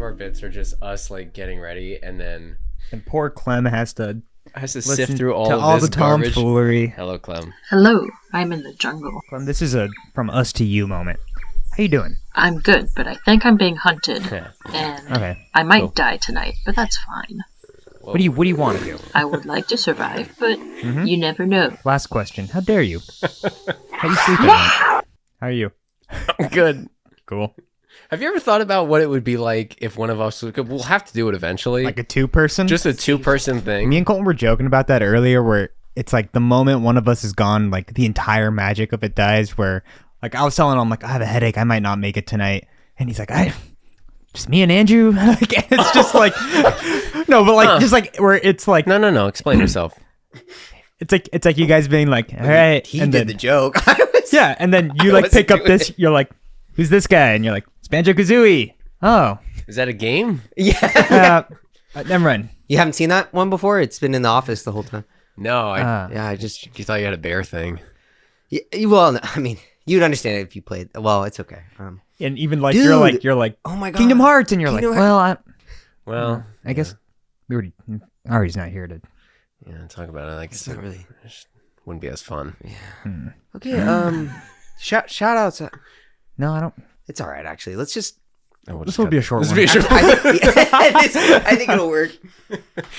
our bits are just us like getting ready, and then poor Clem has to sift through all the garbage. tomfoolery. Hello, Clem. Hello, I'm in the jungle. Clem, this is a from us to you moment. How you doing? I'm good, but I think I'm being hunted, and I might die tonight, but that's fine. Whoa. What do you want to do? I would like to survive, but you never know. Last question. How dare you? How you sleeping? How are you? I'm good. Cool. Have you ever thought about what it would be like if one of us we'll have to do it eventually. Like a 2-person? Just a 2-person thing. Me and Colton were joking about that earlier, where it's like the moment one of us is gone, like the entire magic of it dies. Where, like, I was telling him, like, I have a headache, I might not make it tonight, and he's like, just me and Andrew. Like, it's just like, no, but like, just like where it's like, no. Explain yourself. It's like you guys being like, all right, He did the joke. yeah, and then you like pick up this, you're like, who's this guy? And you're like, it's Banjo-Kazooie. Oh, Is that a game? Yeah. Never mind. You haven't seen that one before? It's been in the office the whole time. No, I just you thought you had a bear thing. Yeah, well, no, I mean, you'd understand it if you played. Well, it's okay. And even like Dude. you're like, Oh my god, Kingdom Hearts, and you're Kingdom like, Hearts. I guess we already Ari's not here to. Yeah, talk about it. Like It's not really. wouldn't be as fun. Okay. Shout outs. No, I don't. It's all right, actually. Let's just. This will be a short one. I think it'll work.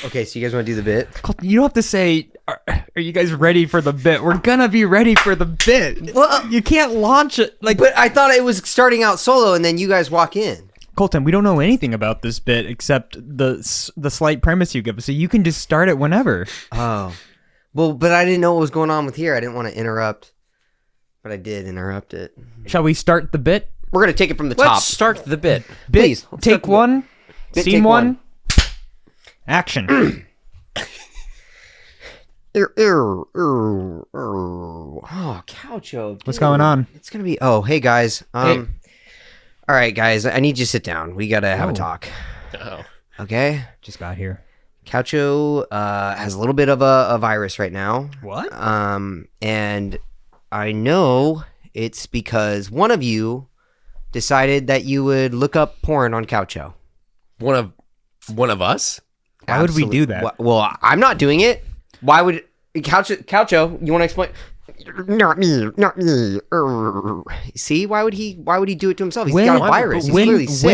Okay, so you guys want to do the bit? You don't have to say, are you guys ready for the bit? We're gonna be ready for the bit. Well, you can't launch it like. But I thought it was starting out solo, and then you guys walk in. Colton, we don't know anything about this bit except the slight premise you give us, so you can just start it whenever. Oh, well, but I didn't know what was going on with here. I didn't want to interrupt, but I did interrupt it. Shall we start the bit? We're gonna take it from the Let's top. start the bit. Please Take one. Bit, Scene take one. Action. Oh, Coucho. What's going on? It's gonna be. Oh, hey guys. All right, guys. I need you to sit down. We gotta have a talk. Oh. Okay. Just got here. Coucho has a little bit of a virus right now. What? And I know it's because one of you decided that you would look up porn on Coucho. One of us? Why would we do that? Well, I'm not doing it. Why would Coucho? You want to explain? Not me. See, why would he do it to himself? He's got a virus. He's clearly sick.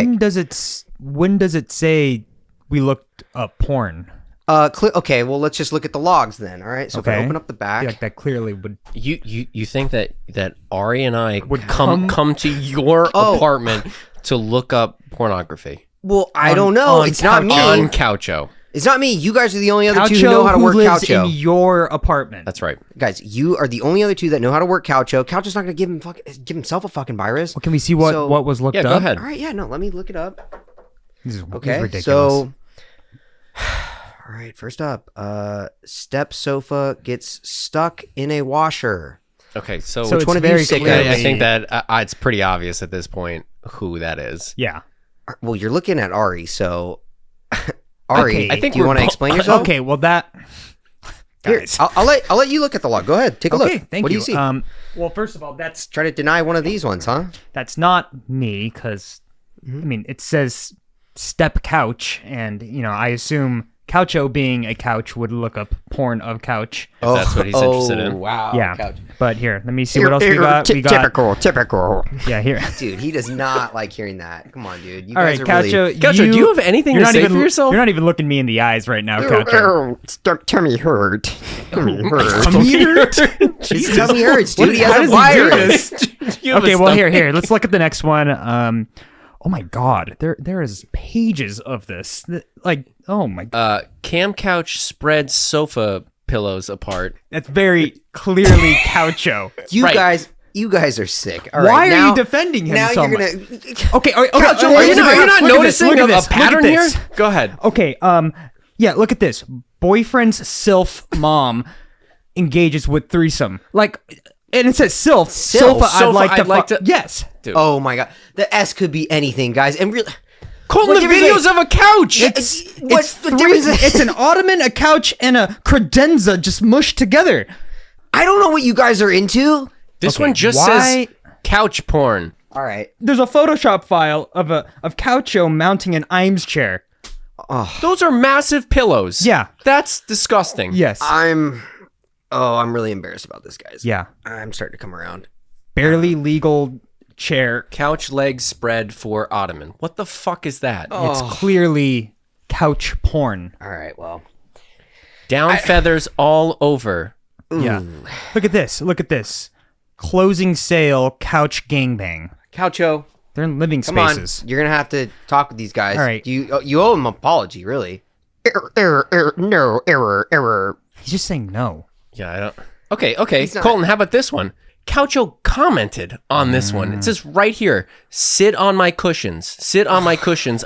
When does it say we looked up porn? Okay, well, let's just look at the logs then. All right. So if I open up the back, like that clearly would. You think that Ari and I would come to your apartment to look up pornography? Well, I don't know. It's not me. On Coucho. It's not me. You guys are the only other two who know how to work lives Coucho. in your apartment. That's right. Guys, you are the only other two that know how to work Coucho. Coucho's not going to give himself a fucking virus. Well, can we see what was looked up? Yeah, go ahead. All right, yeah, no, let me look it up. This is Okay, ridiculous. so... All right, first up, step sofa gets stuck in a washer. Okay, so it's which one of very you sick? clearly- I think that it's pretty obvious at this point who that is. Yeah. Well, you're looking at Ari, so... Ari, Okay, I think do you want to explain yourself? Okay, well that. Here, Guys. I'll let you look at the log. Go ahead, take a Okay, look. thank what you. do you see? Well, first of all, that's Try to deny one of these ones, huh? not me because I mean it says step couch, and I assume Coucho being a couch would look up porn of couch. If that's what he's interested in. Wow. Yeah, Couch. but here, let me see what else we got. Typical. Yeah, here. Dude, he does not like hearing that. Come on, dude. You All guys right, are Coucho. really... Coucho, do you have anything to say for yourself? You're not even looking me in the eyes right now, Coucho. Tummy hurt. Tummy hurt. Tummy hurt? His tummy hurts, dude. He How has a does he do virus. this? Okay, well here. Let's look at the next one. Oh my God, there is pages of this. Like, oh my God, Cam Couch spreads sofa pillows apart. that's very clearly Coucho. You guys are sick. All Why right, are now, you defending him now so you're much? gonna... Okay, Coucho, Are you not look at this, noticing look at a this, look at pattern here? this. Go ahead. Okay, yeah, look at this. Boyfriend's sylph mom engages with threesome. Like, and it says sylph. Sofa, I'd like to. Yes. Dude. Oh my God. The S could be anything, guys. And really... Colton, the videos of a couch! It's an ottoman, a couch, and a credenza just mushed together. I don't know what you guys are into. This one just says couch porn. All right. There's a Photoshop file of Coucho mounting an Imes chair. Oh, Those are massive pillows. Yeah. That's disgusting. Yes. I'm really embarrassed about this, guys. Yeah. I'm starting to come around. Barely legal chair. Couch legs spread for ottoman. What the fuck is that? It's clearly couch porn. All right, well. Down feathers all over. Yeah. Look at this. Closing sale couch gangbang. Coucho, They're in living come spaces. on. You're going to have to talk with these guys. All right. You owe them an apology, really. Error. He's just saying no. Yeah, I don't. Okay. He's not- Colton, how about this one? Coucho commented on this one. It says right here, sit on my cushions.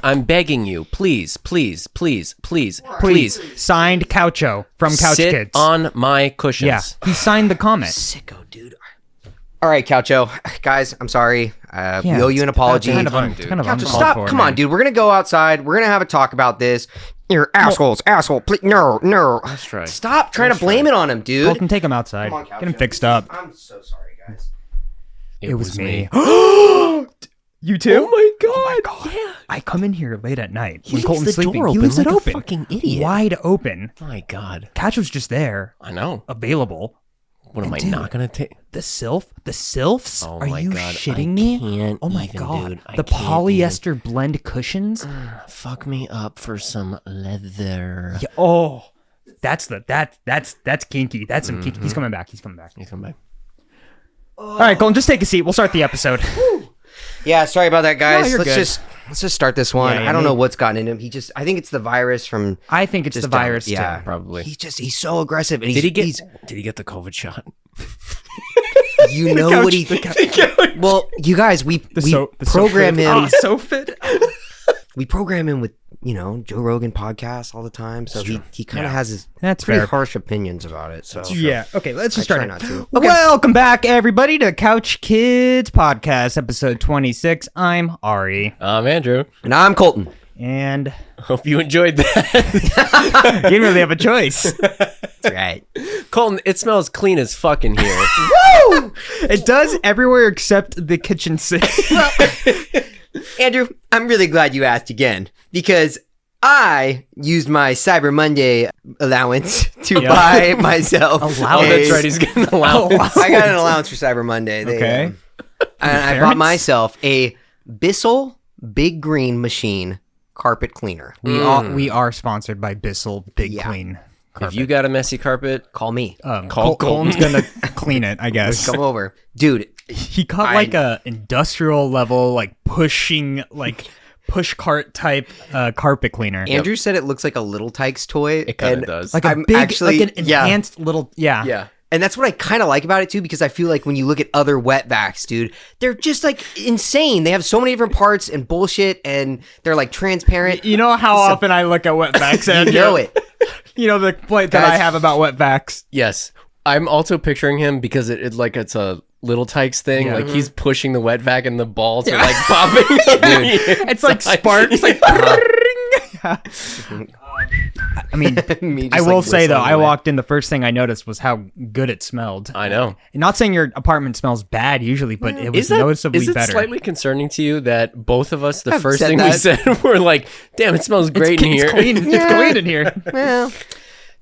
I'm begging you. Please. Signed Coucho from Couch sit Kids. on my cushions. Yeah. He signed the comment. Sicko, dude. All right, Coucho. Guys, I'm sorry. We owe you an It's apology. kind of dude. kind of Coucho, uncalled stop. for, Come man. on, dude. We're going to go outside. We're going to have a talk about this. You're assholes. Please, no. Let's try. Stop trying to blame it on him, dude. Colton, take him outside. Come on, Get him Coucho. fixed up. I'm so sorry, guys. It was me. You too? Oh my god. Yeah. I come in here late at night when leaves Colton's the sleeping. door He open leaves like it a open. fucking idiot. Wide open. My god. Couch was just there, I know. available. What am I dude, not gonna take? The sylphs? Oh Are my you God, shitting I me? can't Oh my even, god. dude. I The can't polyester blend cushions? Fuck me up for some leather. Yeah, oh. That's kinky. That's some kinky. He's Mm-hmm. coming back. You come back. All right, Colton, just take a seat. We'll start the episode. Yeah, sorry about that, guys. you're good. Let's just start this one. Yeah, I don't know what's gotten into him. I think it's the virus from. I think it's Just the virus, yeah. too. Probably. He's so aggressive. And Did he get? he's- Did he get the COVID shot? You know what he? Well, you guys, we program him. so fit. We program him with Joe Rogan podcast all the time, so he kind of has his That's pretty fair. harsh opinions about it. So Yeah. Okay, let's just I start try it. not to. Welcome back, everybody, to Couch Kids Podcast, episode 26. I'm Ari. I'm Andrew. And I'm Colton. And Hope you enjoyed that. you didn't really have a choice. That's right. Colton, it smells clean as fuck in here. Woo! It does everywhere except the kitchen sink. Andrew, I'm really glad you asked again because I used my Cyber Monday allowance to buy myself. Oh, that's right. He's getting an allowance. I got an allowance for Cyber Monday. Okay. And I bought myself a Bissell Big Green Machine carpet cleaner. We are sponsored by Bissell Big Yeah. Clean. If you got a messy carpet, Call me. Call Colton's gonna clean it, I guess. Come over. Dude, He got like a industrial level, like pushing, like push cart type carpet cleaner. Andrew said it looks like a Little Tikes toy. it kind and of does. Like a I'm big, actually- like an enhanced little, yeah. yeah. And that's what I kind of like about it too, because I feel like when you look at other wetbacks, dude, they're just like insane. They have so many different parts and bullshit, and they're like transparent. You know how often I look at wetbacks, You Andrew? know it. You know the point that I Guys. have about wetbacks. Yes. I'm also picturing him because it's like it's a Little Tikes thing. Yeah. Like he's pushing the wet vac and the balls are like popping. It's like sparks. Like, I mean, Me just, I will like, say though, whistling I away. walked in. The first thing I noticed was how good it smelled. I know. Not saying your apartment smells bad usually, but it was noticeably is it better. slightly concerning to you that both of us, the I've first said thing that. we said were like, damn, it smells great in here. It's clean. It's clean in here. Well,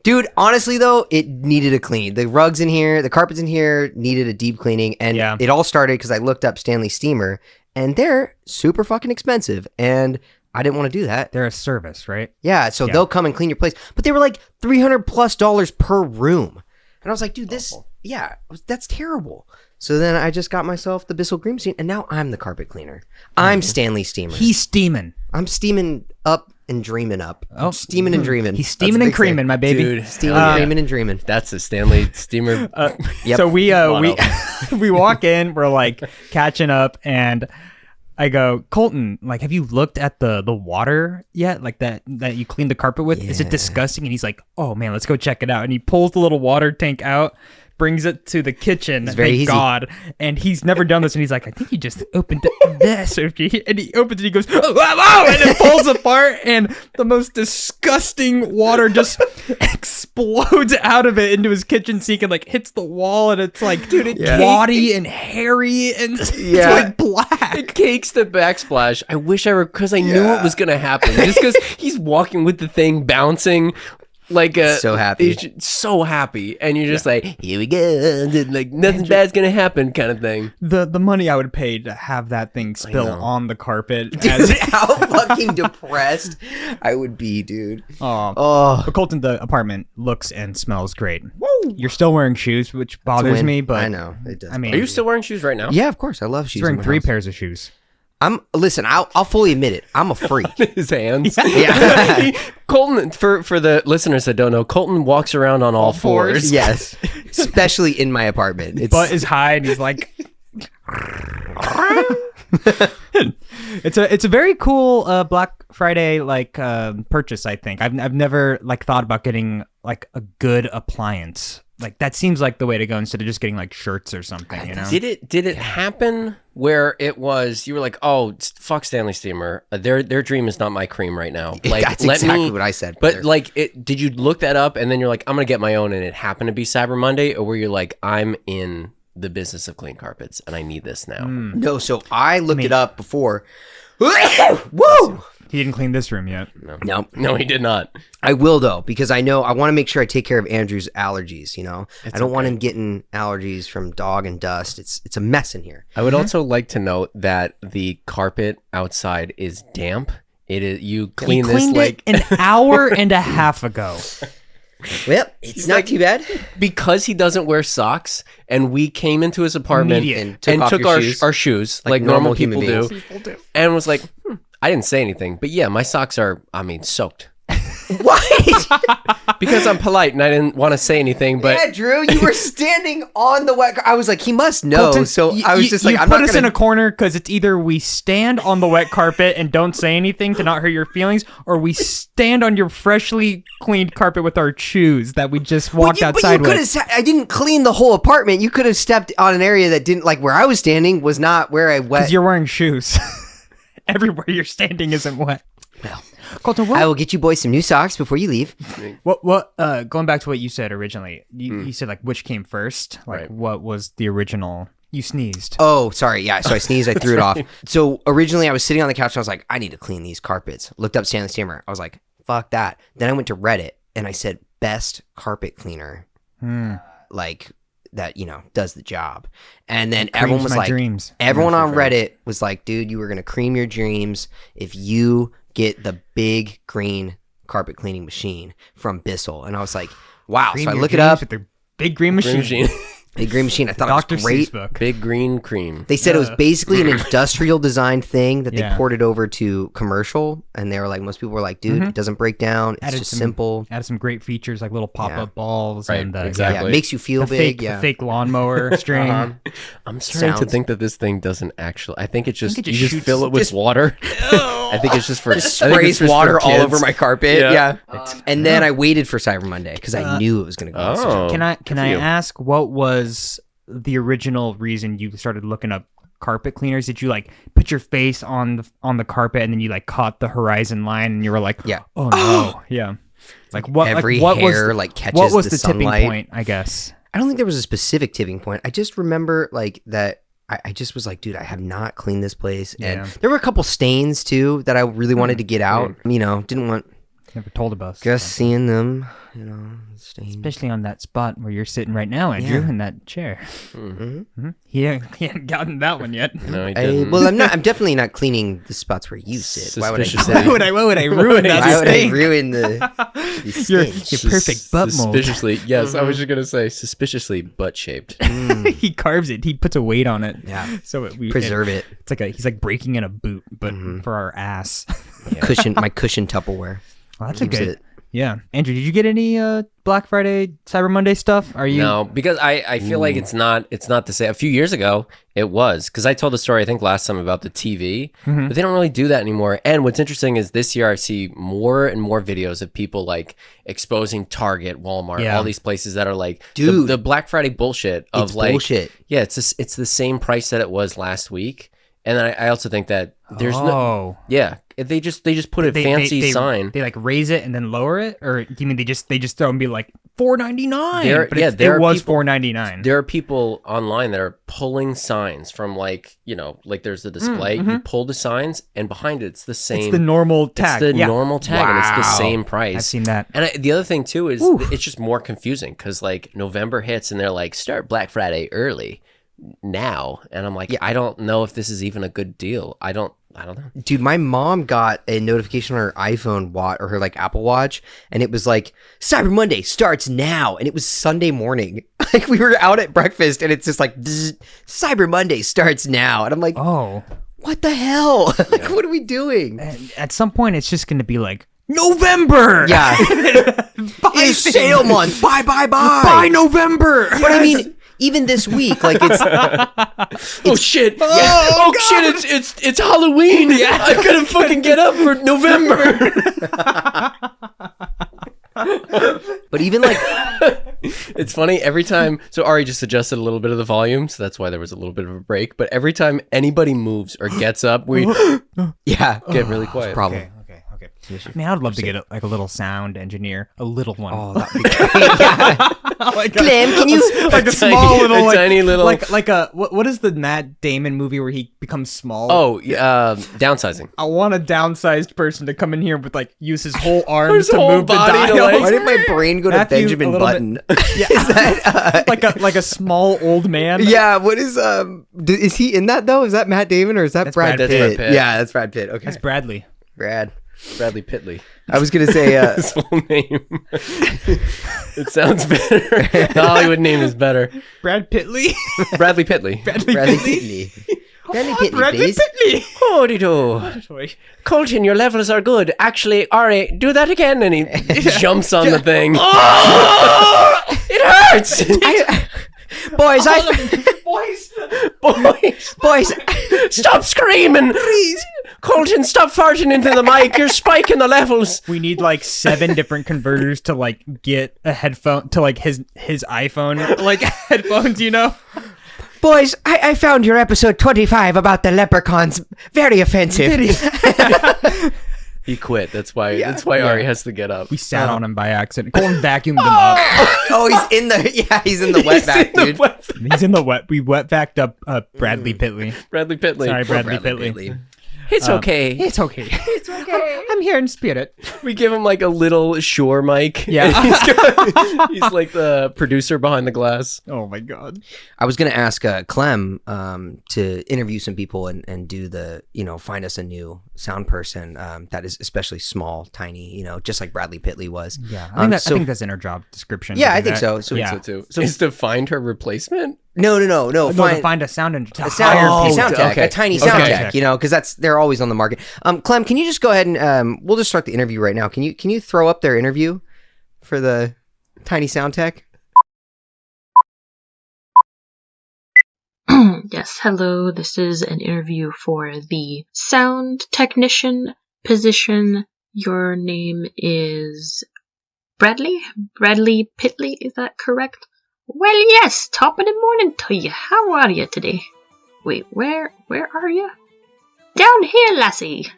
dude, honestly though, it needed a clean. The rugs in here, the carpets in here needed a deep cleaning, and Yeah. it all started because I looked up Stanley Steamer, and they're super fucking expensive, and I didn't want to do that. They're a service, right? Yeah, so they'll come and clean your place, but they were like $300+ per room, and I was like, dude, that's terrible. So then I just got myself the Bissell Green Machine, and now I'm the carpet cleaner. I'm Stanley Steamer. He's steaming. I'm steaming up and dreaming up. Oh. I'm steaming and dreaming. He's That's steaming what and they say. creaming, my baby. Dude, Steaming, creaming, and dreaming. that's a Stanley steamer. Yep. So we Mono. we walk in, we're like catching up, and I go, Colton, like, have you looked at the water yet? Like that you cleaned the carpet with? Is it disgusting? And he's like, oh man, let's go check it out. And he pulls the little water tank out, brings it to the kitchen. very Thank easy. God. And he's never done this, and he's like, I think you just opened this. And he opens it, he goes, oh, and it falls apart, and the most disgusting water just explodes out of it into his kitchen sink and like hits the wall, and it's like, dude, waddy and hairy and it's like black. It cakes the backsplash. I wish I were, because I knew it was gonna happen. Just because he's walking with the thing bouncing, like So happy. he's so happy, and you're just like, here we go, and like nothing bad's gonna happen, kind of thing. The money I would pay to have that thing spill know. on the carpet. Dude, how fucking depressed I would be, dude. But Colton, the apartment looks and smells great. You're still wearing shoes, which bothers win. me, but I know it does. I mean, Are you still wearing shoes right now? Yeah, of course. I love shoes. he's wearing in my 3 house. pairs of shoes. Listen. I'll fully admit it. I'm a freak. His hands. Yeah. Colton, for the listeners that don't know, Colton walks around on all fours. Yes. Especially in my apartment. It's Butt is high, and he's like, it's a very cool Black Friday like purchase. I think I've never like thought about getting like a good appliance. Like that seems like the way to go instead of just getting like shirts or something. You know? Did it happen where it was you were like, oh, fuck Stanley Steamer, their dream is not my cream right now. Like that's exactly what I said. But brother. like, did you look that up and then you're like, I'm gonna get my own, and it happened to be Cyber Monday, or were you like, I'm in the business of clean carpets and I need this now? No, so I looked it up before. Woo! He didn't clean this room yet. No, he did not. I will though, because I know I want to make sure I take care of Andrew's allergies. You know, I don't want him getting allergies from dog and dust. It's a mess in here. I would also like to note that the carpet outside is damp. It is, you clean this Cleaned like it an hour and a half ago. Well, it's not too bad. because he doesn't wear socks, and we came into his apartment Immediate. and off took your our shoes like normal normal human people beings. do, and was like, I didn't say anything, but yeah, my socks are, I mean, soaked. What? Because I'm polite and I didn't want to say anything, but Yeah, Drew, you were standing on the wet. I was like, he must know. Colton, So I was just like, you I'm put not us in gonna. a corner because it's either we stand on the wet carpet and don't say anything to not hurt your feelings, or we stand on your freshly cleaned carpet with our shoes that we just walked outside But you with. could have. I didn't clean the whole apartment. You could have stepped on an area that didn't, like where I was standing was not where I wet. Because you're wearing shoes. Everywhere you're standing isn't wet. Well, Colton, I will get you boys some new socks before you leave. going back to what you said originally, you said like which came first? Like Right. what was the original? You sneezed. Oh, sorry. Yeah. So I sneezed. I threw it off. So originally I was sitting on the couch and I was like, I need to clean these carpets. Looked up Stanley Steamer. I was like, fuck that. Then I went to Reddit and I said, best carpet cleaner. Like that, does the job. And then everyone was my like, dreams. everyone on Reddit was like, dude, you were going to cream your dreams if you get the big green carpet cleaning machine from Bissell. And I was like, wow. Cream So I your look it dreams up. with their big green machine. machine. Big green machine. I thought Dr. it was great. Seuss book. Big green cream. They said it was basically an industrial design thing that they Yeah. ported over to commercial, and they were like, most people were like, dude, it doesn't break down. It's just simple. Added some great features like little pop-up balls Right, and exactly. Yeah, it makes you feel the big. the fake lawnmower string. I'm starting to Sounds- think that this thing doesn't actually. I think it just it you just just shoots- fill it with water. I think it's just for Just I think it's sprays just for water all kids. over my carpet. Yeah. Yeah. And then I waited for Cyber Monday because I knew it was going to go. Oh, Can I good for you. ask what was the original reason you started looking up carpet cleaners? Did you like put your face on the carpet and then you like caught the horizon line and you were like, Yeah. oh no, yeah. Like what? Every what hair was catches what was the the sunlight. tipping point? I guess. I don't think there was a specific tipping point. I just remember like that. I just was like, dude, I have not cleaned this place. And Yeah. there were a couple stains too that I really wanted to get out. Didn't want Never told us. just seeing them, stains. Especially on that spot where you're sitting right now, Andrew, Yeah. in that chair. Mm-hmm. He hadn't gotten that one yet. No, he didn't. I'm definitely not cleaning the spots where you sit. Why would I? Suspiciously. Why would I ruin that? Why would I mistake? ruin the Your stench? perfect butt mold. Suspiciously, yes. I was just gonna say suspiciously butt shaped. He carves it. He puts a weight on it. Yeah. So Preserve it. It's like he's like breaking in a boot, but for our ass. My cushion Tupperware. Well, that's Keeps a good. it- Yeah. Andrew, did you get any Black Friday, Cyber Monday stuff? Are you? No, because I feel like it's not the same. A few years ago, it was, because I told the story, I think, last time about the TV, but they don't really do that anymore. And what's interesting is this year I see more and more videos of people like exposing Target, Walmart, all these places that are like, dude, the Black Friday bullshit of it's like, bullshit. Yeah, it's the same price that it was last week. And then I also think that there's no, they just put a fancy sign. They like raise it and then lower it, or do you mean they just throw and be like $4.99? But it was $4.99. There are people online that are pulling signs from like, like there's the display. You pull the signs, and behind it, it's the same. It's the normal tag. It's the normal tag, and it's the same price. I've seen that. And the other thing too is it's just more confusing because like November hits and they're like, start Black Friday early now, and I'm like, I don't know if this is even a good deal. I don't know. Dude, my mom got a notification on her iPhone watch or her like Apple Watch, and it was like Cyber Monday starts now, and it was Sunday morning. Like we were out at breakfast, and it's just like Cyber Monday starts now, and I'm like, oh, what the hell? Like, what are we doing? At some point, it's just going to be like November. Yeah, it's sale month. Buy November. But I mean, even this week, like it's oh shit! Oh shit! It's Halloween! Yeah, I couldn't fucking get up for November. But even like, it's funny every time. So Ari just adjusted a little bit of the volume, so that's why there was a little bit of a break. But every time anybody moves or gets up, we get really quiet. Problem. Okay. I mean, I'd love to get a little sound engineer, a little one. Oh, that'd be great. Yeah. Clem, can you like a small little, like, tiny little, like a what is the Matt Damon movie where he becomes small? Oh, downsizing. I want a downsized person to come in here with like use his whole arms to whole move the body to, dial. like, Why did my brain go to Matthew, Benjamin Button? Yeah, Is that like a small old man? yeah? What is he in that though? Is that Matt Damon or is that Brad Brad Pitt? Pitt. Yeah, that's Brad Pitt. Okay, That's Bradley. Bradley Pitley. I was gonna say His full name. It sounds better. The Hollywood name is better. Brad Pitley. Bradley Pitley. Bradley Pitley. Bradley Pitley, Bradley please. Pitley. Howdy do. Colton, your levels are good. Actually, Ari, do that again. And he jumps on the thing. Oh! It hurts! Boys, stop screaming! Please! Colton, stop farting into the mic. You're spiking the levels. We need like 7 different converters to like get a headphone to like his iPhone like headphones, Boys, I found your episode 25 about the leprechauns very offensive. He quit. That's why Ari has to get up. We sat on him by accident. Colton vacuumed him up. Oh, he's in the wet vac, dude. He's in the wet. We wet vacked up Bradley Pitley. Bradley Pitley. Sorry, Bradley Pitley. It's okay. It's okay. It's okay. I'm here in spirit. We give him like a little Shure mic. Yeah. He's like the producer behind the glass. Oh my god. I was gonna ask Clem to interview some people and do the find us a new sound person that is especially small, tiny, just like Bradley Pitley was. Yeah, I think that's in her job description. Yeah, I think so. So too. So is to find her replacement? No. To find a sound engineer. A sound tech, okay. a tiny sound tech, because they're always on the market. Clem, can you just go ahead and we'll just start the interview right now. Can you throw up their interview for the tiny sound tech? Yes, hello. This is an interview for the sound technician position. Your name is Bradley Pitley, is that correct? Well, yes, top of the morning to you. How are you today? Wait, where are you? Down here, lassie.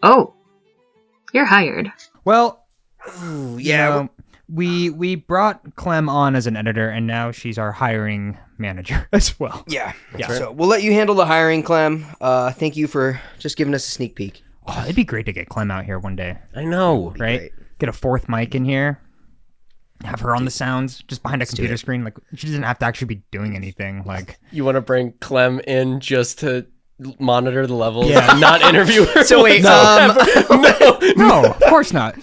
Oh, you're hired. Well, yeah. We brought Clem on as an editor, and now she's our hiring manager as well. Yeah. Yeah. So we'll let you handle the hiring, Clem. Thank you for just giving us a sneak peek. Oh, it'd be great to get Clem out here one day. I know. Right? Great. Get a 4th mic in here. Have her on the sounds, just behind a computer screen. Like, she doesn't have to actually be doing anything. Like, You want to bring Clem in just to monitor the levels and not interview her? So wait, no, of course not.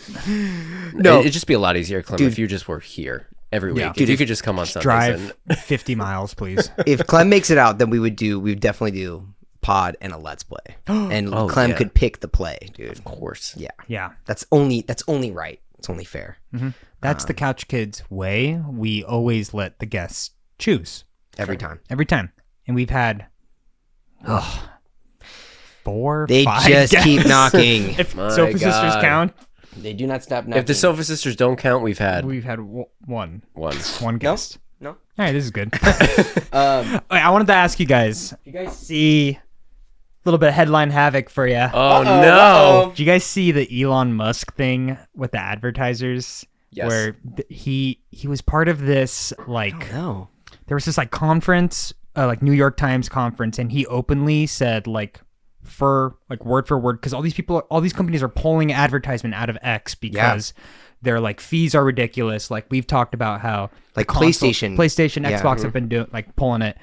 No. It'd just be a lot easier, Clem, if you just were here every week. Yeah. If you could just come on Sundays. Drive 50 miles, please. if Clem makes it out, then we would definitely do pod and a let's play. And Clem could pick the play, dude. Of course. Yeah. Yeah. That's only right. It's only fair. That's the Couch Kids way. We always let the guests choose. Every time. And we've had 4, They 5 just guests. keep knocking. If My Sofa Sisters God. count, They do not stop knocking. If the Sofa Sisters don't count, we've had one one. guest. No. All right, this is good. Wait, I wanted to ask you guys. You guys see a little bit of headline havoc for you? Oh no! Did you guys see the Elon Musk thing with the advertisers? Yes. Where he was part of this No. there was this conference, like New York Times conference, and he openly said word for word, because all these companies are pulling advertisement out of X because their fees are ridiculous. Like we've talked about how PlayStation, Xbox have been doing pulling it.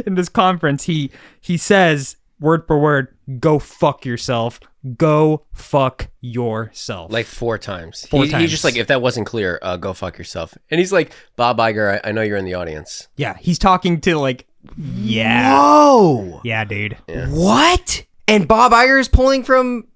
In this conference, he says word for word, "Go fuck yourself. Go fuck yourself." 4 times. Four He's times. just if that wasn't clear, go fuck yourself. And he's like, Bob Iger, I know you're in the audience. Yeah, he's talking to Whoa. yeah, dude. Yeah. What? And Bob Iger is pulling from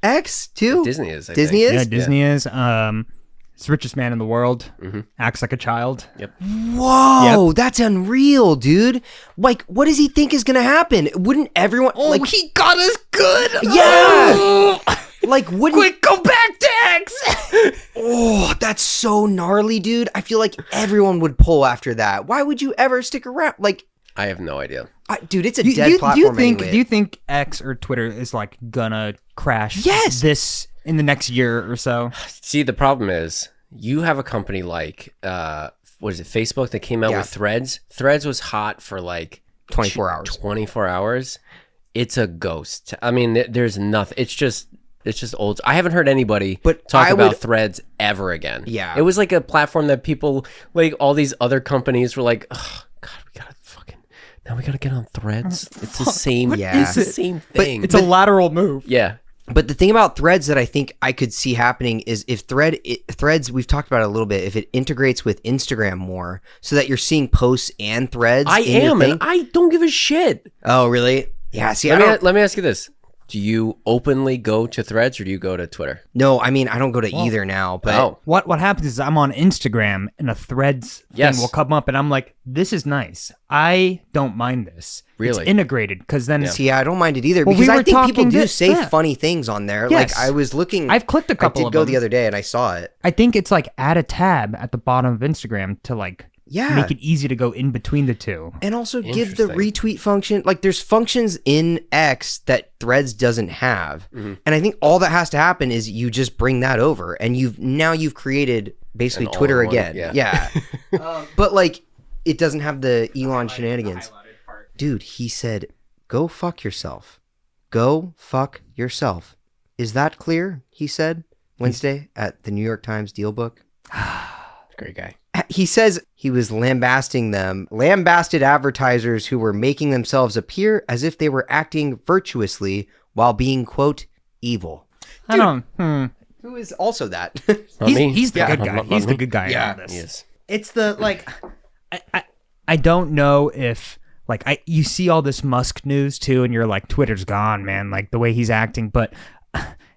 X too? Disney is. I Disney think. is? Yeah, Disney is. He's the richest man in the world. Acts like a child. Yep. Whoa, that's unreal, dude. What does he think is going to happen? Wouldn't everyone... he got us good. Yeah! Wouldn't... Quick, go back to X. Oh, that's so gnarly, dude. I feel like everyone would pull after that. Why would you ever stick around? I have no idea. Dude, it's a dead platform anyway. Do you think X or Twitter is gonna crash? Yes. This in the next year or so. See, the problem is you have a company like what is it, Facebook, that came out with Threads. Threads was hot for 24 hours. 24 hours. It's a ghost. I mean, there's nothing. It's just old. I haven't heard anybody talk about Threads ever again. Yeah. It was a platform that people all these other companies were like, oh, God, now we gotta get on Threads. It's the same. Yeah. It's the same thing. It's a lateral move. Yeah. But the thing about Threads that I think I could see happening is if Threads, we've talked about it a little bit, if it integrates with Instagram more so that you're seeing posts and Threads. I in your am, thing. and I don't give a shit. Oh, really? Yeah. See, Let me ask you this: do you openly go to Threads or do you go to Twitter? No, I mean, I don't go to either now. But What happens is I'm on Instagram and a Threads thing will come up, and I'm like, this is nice. I don't mind this. Really? It's integrated because then see, I don't mind it either Well, because we I were think people talking do this- say yeah. funny things on there. Yes. I was looking. I've clicked a couple I did of go them. the other day and I saw it. I think it's add a tab at the bottom of Instagram to make it easy to go in between the two. And also give the Interesting. retweet function. There's functions in X that Threads doesn't have. And I think all that has to happen is you just bring that over and you've created basically An Twitter all-in-one, again. yeah. But it doesn't have the Elon shenanigans. Dude, he said, go fuck yourself. Go fuck yourself. Is that clear? He said Wednesday at the New York Times Deal Book. Great guy. He says he was lambasted advertisers who were making themselves appear as if they were acting virtuously while being, quote, evil. Who is also that? He's the good guy. Not He's the me. good guy Yeah. in all this. He is. It's the I don't know if you see all this Musk news too, and you're like, Twitter's gone, man. The way he's acting, but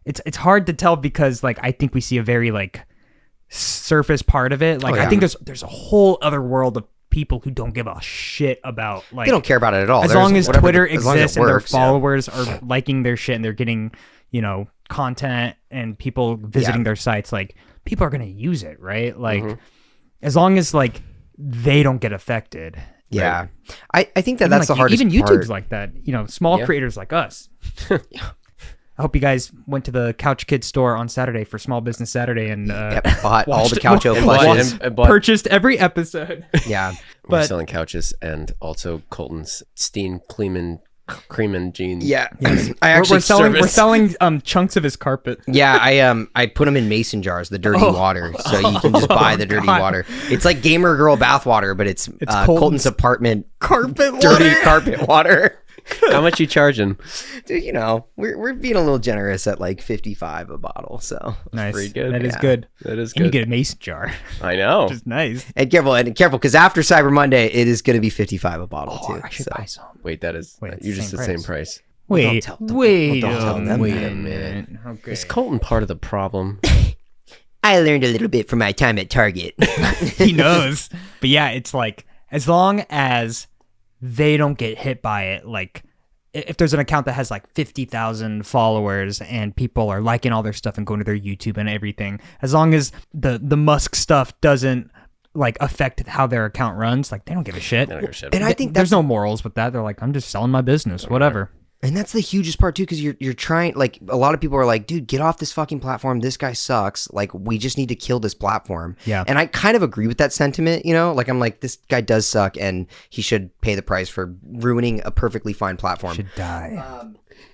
it's hard to tell because I think we see a very surface part of it. I think there's a whole other world of people who don't give a shit about They don't care about it at all. as There's long as whatever Twitter as long as it exists and their works, yeah. followers are liking their shit and they're getting content and people visiting their sites, people are gonna use it, right? As long as they don't get affected. Yeah. I think that's Even, the hardest even part. YouTube's like that, small creators like us. I hope you guys went to the Couch Kids store on Saturday for Small Business Saturday and Bought all the watched- Couch O And plushes. bought- and bought- purchased every episode. Yeah. We're but- selling couches and also Colton's Steen Creamin jeans. Yeah. I actually we're selling chunks of his carpet. Yeah, I put them in mason jars, the dirty water, so you can just buy the dirty God. water. It's like gamer girl bath water, but it's Colton's apartment Carpet dirty carpet water. How much you charging? Dude, we're being a little generous at $55 a bottle, so Nice. pretty good. That is Yeah. good. That is And you good. get a mason jar, I know. which is nice. and careful because after Cyber Monday, it is going to be $55 a bottle too. I should so. buy some. Wait, that is Wait, it's you the just same the same price. price. Wait, tell them. wait, Well, don't tell them Wait that. a minute. Okay. Is Colton part of the problem? I learned a little bit from my time at Target. He knows. But yeah, it's like, as long as they don't get hit by it, like if there's an account that has like 50,000 followers and people are liking all their stuff and going to their YouTube and everything, as long as the Musk stuff doesn't like affect how their account runs, like they don't give a shit. They don't give a shit. And I think there's no morals with that. They're like, I'm just selling my business, whatever. And that's the hugest part too, because you're trying, like, a lot of people are like, dude, get off this fucking platform. This guy sucks. Like, we just need to kill this platform. Yeah. And I kind of agree with that sentiment, you know? Like, I'm like, this guy does suck, and he should pay the price for ruining a perfectly fine platform. Should die.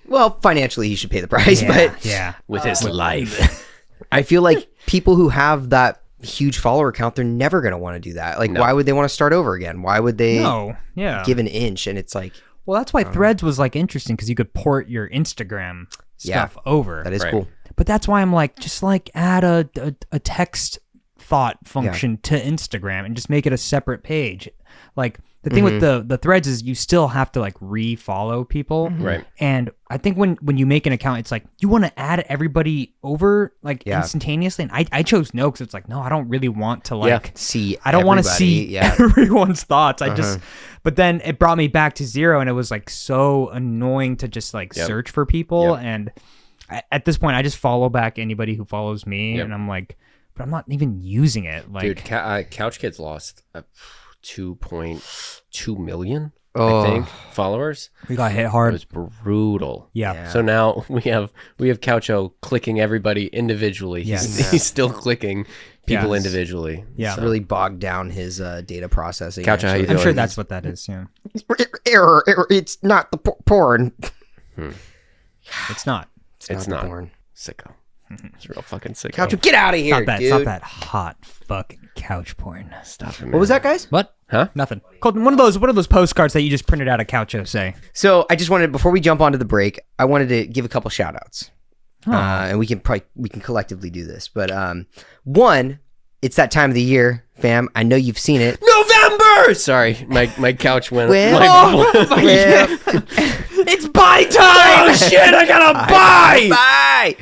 Well, financially, he should pay the price, but yeah. With his life. I feel like people who have that huge follower count, they're never going to want to do that. Like, why would they want to start over again? Why would they give an inch? And it's like... Well, that's why Threads was like interesting, because you could port your Instagram stuff over. That is cool. But that's why I'm like, just like add a text thought function to Instagram and just make it a separate page. Like the thing with the Threads is you still have to like re-follow people. Right. And I think when you make an account, it's like you want to add everybody over like instantaneously. And I chose no, because it's like, no, I don't really want to like see. I don't want to see everyone's thoughts. I just, but then it brought me back to zero, and it was like so annoying to just like search for people. And at this point, I just follow back anybody who follows me, and I'm like, but I'm not even using it. Like, dude, Couch Kids lost 2.2 million, I think, followers. We got hit hard. It was brutal. Yeah. So now we have Coucho clicking everybody individually. He's still clicking people individually. Yeah. So. Really bogged down his data processing. Coucho, how you I'm doing? sure that's what that is. Yeah. Error. It's not the porn. It's not. It's not. Porn. Sicko. It's a real fucking sicko. Couch, get out of here, dude. Stop that hot fucking couch porn. Stop it, man. What was that, guys? What? Huh? Nothing. Colton, one of those postcards that you just printed out of Coucho say. So I just wanted, before we jump onto the break, I wanted to give a couple shout outs. And we can collectively do this. But one, it's that time of the year, fam. I know you've seen it. November! Sorry, my couch went. It's buy time! Oh shit! I gotta buy.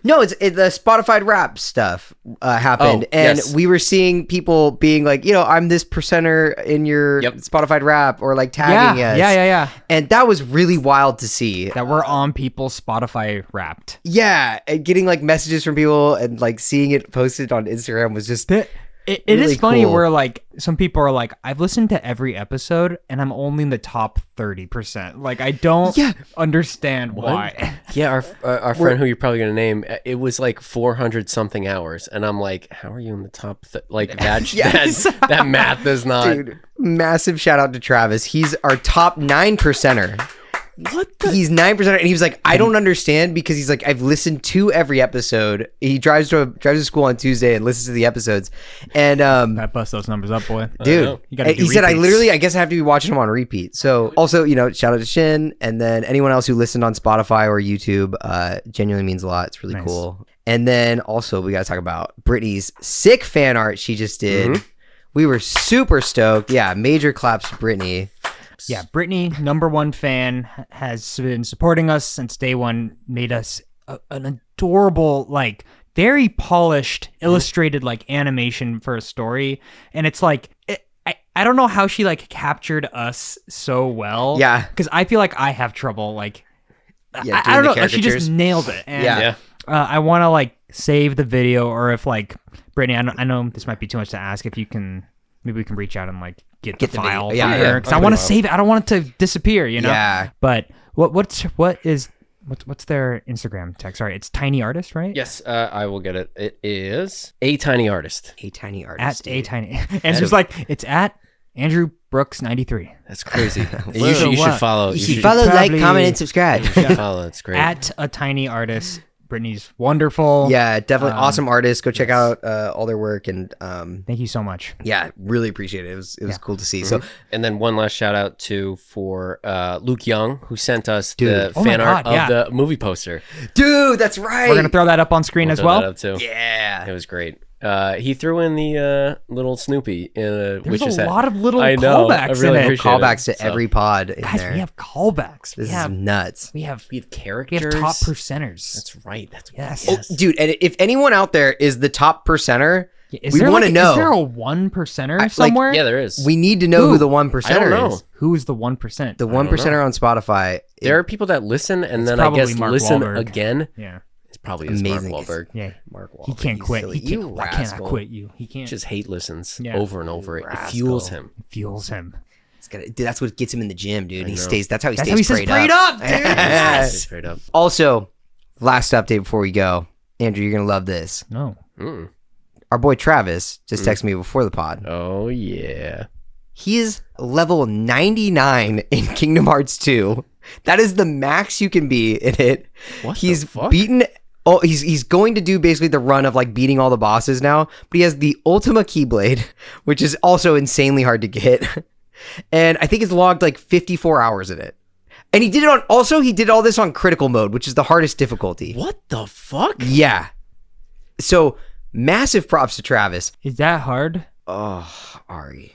No, it's the Spotify rap stuff happened, and we were seeing people being like, you know, I'm this percenter in your Spotify rap, or like tagging us. Yeah. And that was really wild to see. That we're on people's Spotify Wrapped. Yeah, and getting like messages from people and like seeing it posted on Instagram was just. It really is funny cool. where like some people are like, I've listened to every episode and I'm only in the top 30%. Like I don't understand why. Yeah, our friend who you're probably gonna name, it was like 400 something hours, and I'm like, how are you in the top? Like that that math does not. Dude, massive shout out to Travis. He's our top 9%er. What the? He's 9%, and he was like, I don't understand, because he's like, I've listened to every episode. He drives to school on Tuesday and listens to the episodes, and That bust those numbers up, boy. dude, he said, I guess I have to be watching them on repeat. So also, you know, shout out to Shin, and then anyone else who listened on Spotify or YouTube. Genuinely means a lot. It's really cool. And then also we got to talk about Brittany's sick fan art she just did. We were super stoked. Yeah, major claps to Brittany. Yeah, Brittany, #1 fan, has been supporting us since day one, made us an adorable, like, very polished, illustrated, like, animation for a story. And it's like, I don't know how she, like, captured us so well. Yeah. Because I feel like I have trouble, like, Yeah, I don't know, doing the like, she just caricatures. nailed it. And, Yeah. I want to, like, save the video, or if, like, Brittany, I know this might be too much to ask, if you can, maybe we can reach out and, like, get the the file video. from Yeah, her, because I want to save it. I don't want it to disappear, you know? Yeah. But what's their Instagram tag? Sorry, it's Tiny Artist, right? Yes, I will get it. It is A Tiny Artist. A Tiny Artist. At A Tiny. Andrew's like, it's at Andrew Brooks 93. That's crazy. So you should what? follow. You should follow, probably- like, comment, and subscribe. You should follow. It's great. At A Tiny Artist. Brittany's wonderful. Yeah, definitely awesome artists. Go check out all their work, and Thank you so much. yeah, really appreciate it. It was cool to see. So And then one last shout out for Luke Young, who sent us Dude. the Oh my fan art God, of the movie poster. dude, that's right. We're going to throw that up on screen We'll as throw well. that up too. Yeah. It was great. He threw in the little Snoopy, There's which is a lot of little I know, I callbacks really in it. appreciate Callbacks it. to every pod in Guys, there. we have callbacks. This we have is nuts. we have characters. top percenters. That's right. That's Yes. Oh, dude, and if anyone out there is the top percenter, Is we there want to know. Is there a 1%er like, somewhere? Yeah, there is. We need to know who the 1%er I don't know. is. Who is the 1%? The 1%er on Spotify. There are people that listen and then I probably guess Mark listen Wahlberg. again. Yeah. It's probably Mark Amazing. Wahlberg. Yeah. Mark Wahlberg. He can't you quit. silly- He can't. you Why can't I rascal. quit you? He can't. Just hate listens Yeah. over and over. It Rascal. fuels him. fuels him. Dude, that's what gets him in the gym, dude. He know. stays. That's how he That's stays how he stays sprayed sprayed up. up, dude. Yes. Straight up. Also, last update before we go, Andrew, you're gonna love this. No. Mm. Our boy Travis just texted me before the pod. Oh yeah. He is level 99 in Kingdom Hearts 2. That is the max you can be in it. What He's the fuck? beaten. Oh, he's going to do basically the run of like beating all the bosses now. But he has the Ultima Keyblade, which is also insanely hard to get. And I think it's logged like 54 hours in it. And he did it on. Also, he did all this on critical mode, which is the hardest difficulty. What the fuck? Yeah. So massive props to Travis. Is that hard? Oh, Ari.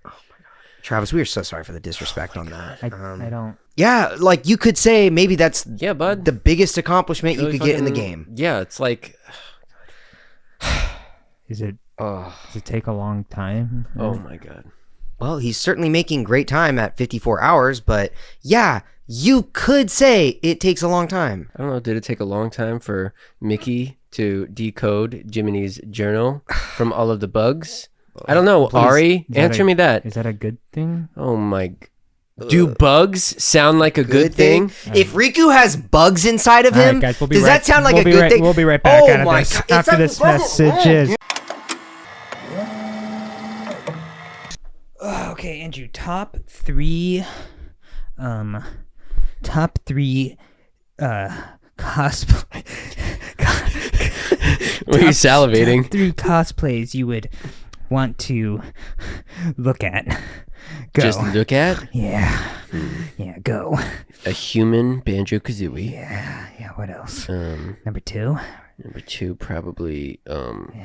Oh my god. Travis, we are so sorry for the disrespect on that. I don't. Yeah, like you could say maybe that's Yeah, bud. the biggest accomplishment you Really could get in the fucking- game. Yeah, it's like Is it? Oh. Does it take a long time? oh my god. Well, he's certainly making great time at 54 hours, but yeah, you could say it takes a long time. I don't know, did it take a long time for Mickey to decode Jiminy's journal from all of the bugs? I don't know, Ari, Is that answer a- me that. Is that a good thing? Oh my do bugs sound like a good thing? If Riku has bugs inside of All him, right, guys, we'll be does right, that sound like we'll a be good right, thing? We'll be right back Oh out of my this God, after this messages. Okay, Andrew, top three cosplay. Were you salivating? Top three cosplays you would want to look at. Go. Just look at Yeah. Yeah, go. a human Banjo-Kazooie. Yeah, what else? Um, Number two. number two, probably, Okay.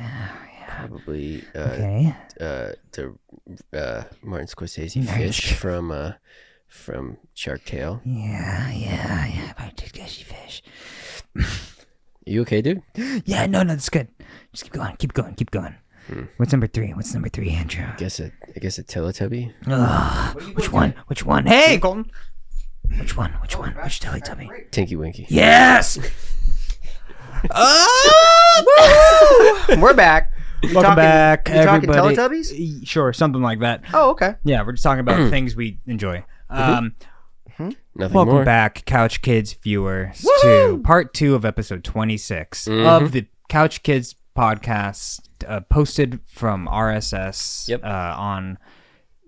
the Martin Scorsese fish from Shark Tale. Yeah. Fish. You okay, dude? Yeah, no, that's good. Just keep going. What's number three, Andrew? I guess a Teletubby. Which one? Hey, Colton. Which one? Which Teletubby? Tinky Winky. Yes! We're back. Welcome back, you talking everybody. Teletubbies? Sure, something like that. Oh, okay. Yeah, we're just talking about things we enjoy. Nothing Welcome more. back, Couch Kids viewers, to part 2 of episode 26 of the Couch Kids podcast, posted from RSS. Yep. On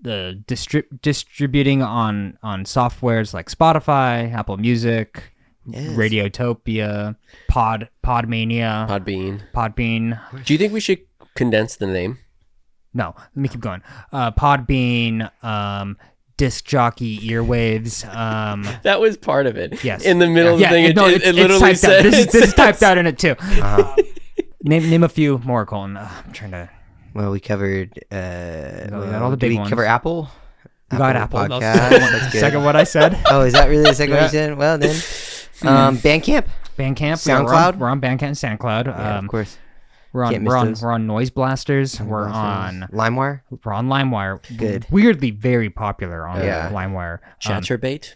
the distributing on softwares like Spotify, Apple Music, Radiotopia, Podmania, Podbean. Do you think we should condense the name? No, let me keep going. Podbean, disc jockey earwaves. That was part of it. Yes. In the middle of the thing, it literally it's typed out. said. This is typed out in it too. Name a few more, Colin. I'm trying to. Well, we covered. we got all the did big we ones. cover Apple? We got Apple. Podcast. That's the second what I said. Oh, is that really the second one you said? Well, then. Bandcamp? Bandcamp. SoundCloud? We're on Bandcamp and SoundCloud. Yeah, of course. We're Can't miss on those. Noise Blasters. We're on LimeWire? LimeWire. Good. Weirdly, very popular on Yeah. LimeWire. Chatterbait.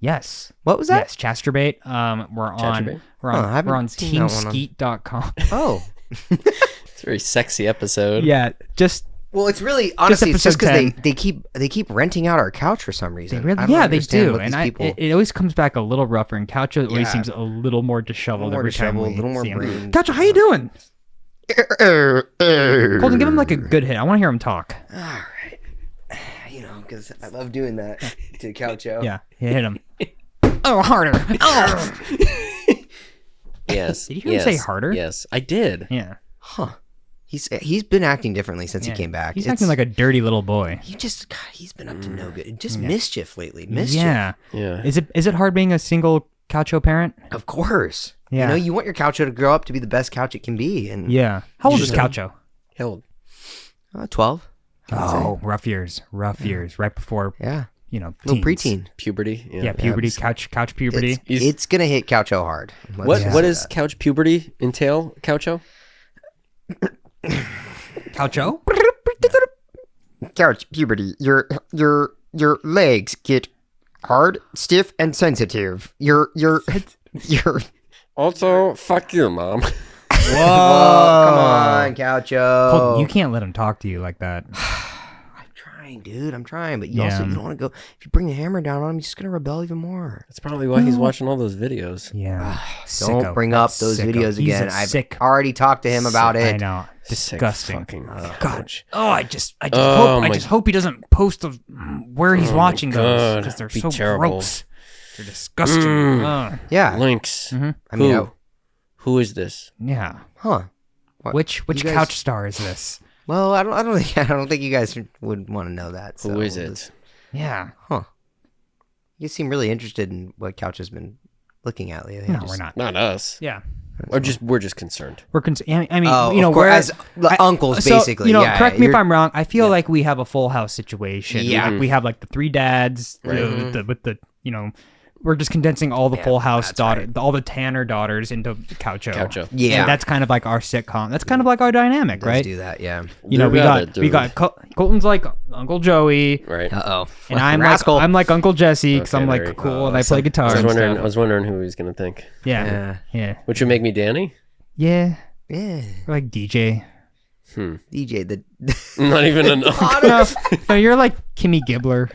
Yes. What was that? Yes, Chasterbait. Chatterbait? We're Huh, I haven't on seen that one on- teamskeet.com. Oh. It's a very sexy episode. Yeah, just Well, it's really honestly, it's just episode because 10. they keep renting out our couch for some reason. they really, I don't yeah, they understand do, what and these people- it always comes back a little rougher. And Couch always Yeah. seems a little more disheveled more every time disheveled, we a little more see him. brain- Couch, how you doing? Colton, give him like a good hit. I want to hear him talk. All right. You know, because I love doing that to Coucho. Yeah, hit him. Oh, harder. Oh. Yes. Did you hear him say harder? Yes, I did. Yeah. Huh. He's been acting differently since he came back. He's acting like a dirty little boy. God, he's been up to no good. Just mischief lately. Mischief. Yeah. Yeah. Is it hard being a single Coucho parent? Of course. Yeah. You know, you want your Coucho to grow up to be the best couch it can be. And Yeah. How old is Coucho? How old? 12. Oh, rough years. Right before, Yeah. teens. Little preteen. Puberty. Yeah, puberty, couch puberty. It's going to hit Coucho hard. What Yeah. what does couch puberty entail, Coucho? Coucho? Couch puberty. Your legs get hard, stiff, and sensitive. You're Also, fuck you, Mom. Whoa. come on, Coucho. Colton, you can't let him talk to you like that. I'm trying, dude. I'm trying, but you Yeah. don't want to go. If you bring the hammer down on him, he's just gonna rebel even more. That's probably why he's watching all those videos. Yeah. Don't Sicko. bring up those Sicko. videos He's again. a I've sick. already talked to him about I it. know. Disgusting. Sick fucking God. coach. Oh, I just Oh hope my- I just hope he doesn't post those, where he's watching those God. because they're Be so terrible. gross. They're disgusting. Ugh. Yeah. Links. I mean, Who is this? Yeah. huh? What- Which you guys- couch star is this? Well, I don't think you guys would want to know that. Who so is we'll it? just- Yeah. You seem really interested in what Couch has been looking at lately. No, we're not. Not us. Yeah. Or we're just concerned. We're I mean, Oh, you know, of course, we're as uncles, so, basically. You know, yeah, correct me if you're- I'm wrong. I feel like we have a full house situation. Yeah. Like we have like the three dads with the we're just condensing all the Full House that's daughter, right. all the Tanner daughters into Coucho. Coucho. Yeah. And that's kind of like our sitcom. That's kind of like our dynamic, Let's right? do that. Yeah. You know, You we gotta got do it. Colton's like Uncle Joey, Right. Oh. and I'm Rascal. like Uncle Jesse because Okay, I'm there you like go. cool and I play guitar. I and was stuff. wondering who he was gonna think. Yeah, yeah, Which would make me Danny? yeah. Yeah. We're like DJ. DJ the. Not even an. No, you're like Kimmy Gibbler.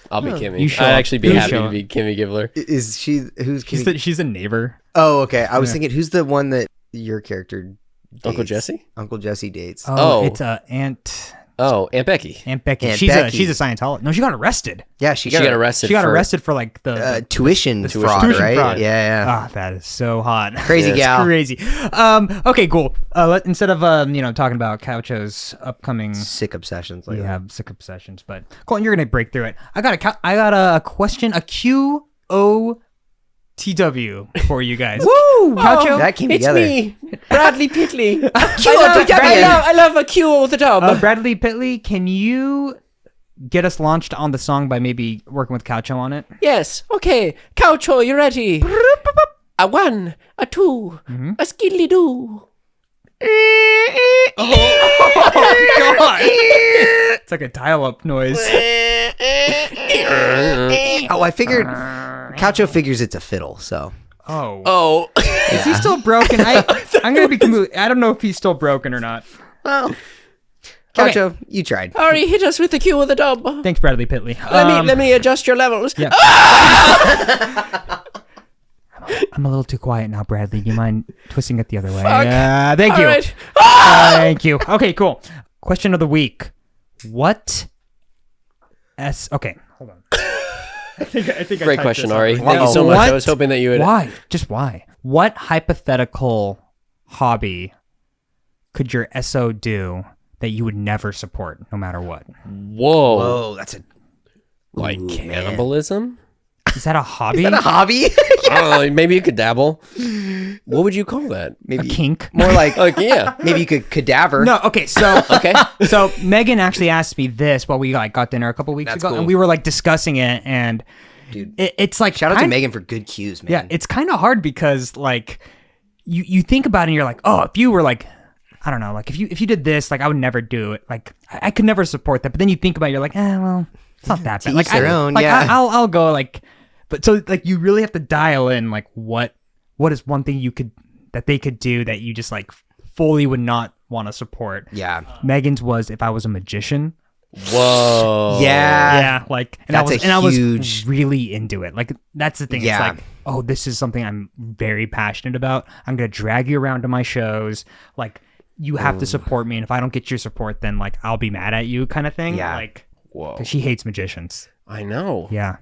I'll be Kimmy. You show I'd up. actually be You happy show to up. be Kimmy Gibbler. Is she? Who's? She's a neighbor. Oh, okay. I was thinking, who's the one that your character dates? Uncle Jesse? Uncle Jesse dates. Oh. It's Aunt Oh, Aunt Becky. Becky. Aunt she's Becky. a Scientologist. No, she got arrested. Yeah, she She got arrested. She got for- arrested for like the tuition fraud, tuition right? fraud. Yeah. Ah, that is so hot. Crazy It's gal. crazy. Okay, cool. Instead of talking about Coucho's upcoming, Sick obsessions. Like we have sick obsessions, but Colton, you're gonna break through it. I got a question, a QOTW for you guys. Woo! Coucho, that came together. Bradley Pitley. I love a Q with the dub. Bradley Pitley, can you get us launched on the song by maybe working with Coucho on it? Yes. Okay. Coucho, you ready? A 1, a 2, a skilly do. God. It's like a dial-up noise. Oh, I figured. Coucho figures it's a fiddle, so. Oh. Oh. Is he still broken? I'm gonna be completely. I don't know if he's still broken or not. Well, Coucho, you tried. Ari, hit us with the Q with the dub. Thanks, Bradley Pitley. Let me adjust your levels. Yeah. I'm a little too quiet now, Bradley. Do you mind twisting it the other way? Thank you. All right. Thank you. Okay, cool. Question of the week. What? Okay, hold on. I think I Great typed question, this up. Ari. Thank you so much. I was hoping that you would. Why? Just why? What hypothetical hobby could your SO do that you would never support, no matter what? Whoa. Oh, that's a. Like Ooh, cannibalism? Is that a hobby? Is that a hobby? I don't know. Maybe you could dabble. What would you call that? A Maybe kink? more like. Yeah. Maybe you could cadaver. No, okay, so Okay. so Megan actually asked me this while we got dinner a couple weeks That's ago, cool. and we were like discussing it, and Dude. it's like Shout out to kind- Megan for good cues, man. Yeah, it's kind of hard because like you think about it and you're like, oh, if you were like, I don't know, like if you did this, like I would never do it. Like I could never support that. But then you think about it, you're like, well, it's not that bad. Like each their own, like, yeah. I'll go like, but so like you really have to dial in like what is one thing that they could do that you just like fully would not want to support. Yeah. Megan's was if I was a magician. Whoa. Yeah. Yeah, like and That's I a was huge- really into it. Like that's the thing. Yeah. It's like, oh, this is something I'm very passionate about. I'm gonna drag you around to my shows. Like you have to support me, and if I don't get your support, then like I'll be mad at you, kind of thing. Yeah. Like, Whoa. 'cause she hates magicians. I know. Yeah.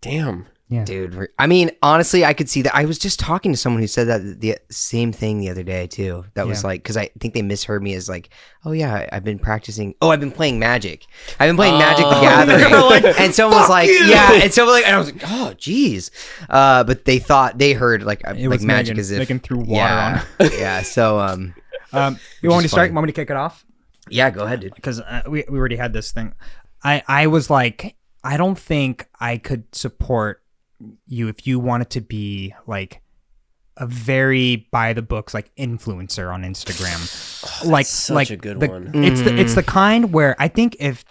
Damn. Yeah. Dude, I mean, honestly, I could see that. I was just talking to someone who said that the same thing the other day too. That was like, because I think they misheard me as like, oh yeah, I've been practicing. Oh, I've been playing Magic. I've been playing Magic the Gathering. And someone was like, yeah, and someone like, and I was like, oh, geez. But they thought they heard like It was Magic Megan, as if Megan threw water on. Yeah. So you want me to start? Want me to kick it off? yeah, go ahead, dude. Because we already had this thing. I was like, I don't think I could support you if you wanted to be like a very by the books like influencer on Instagram. Like such a good one. It's the kind where I think if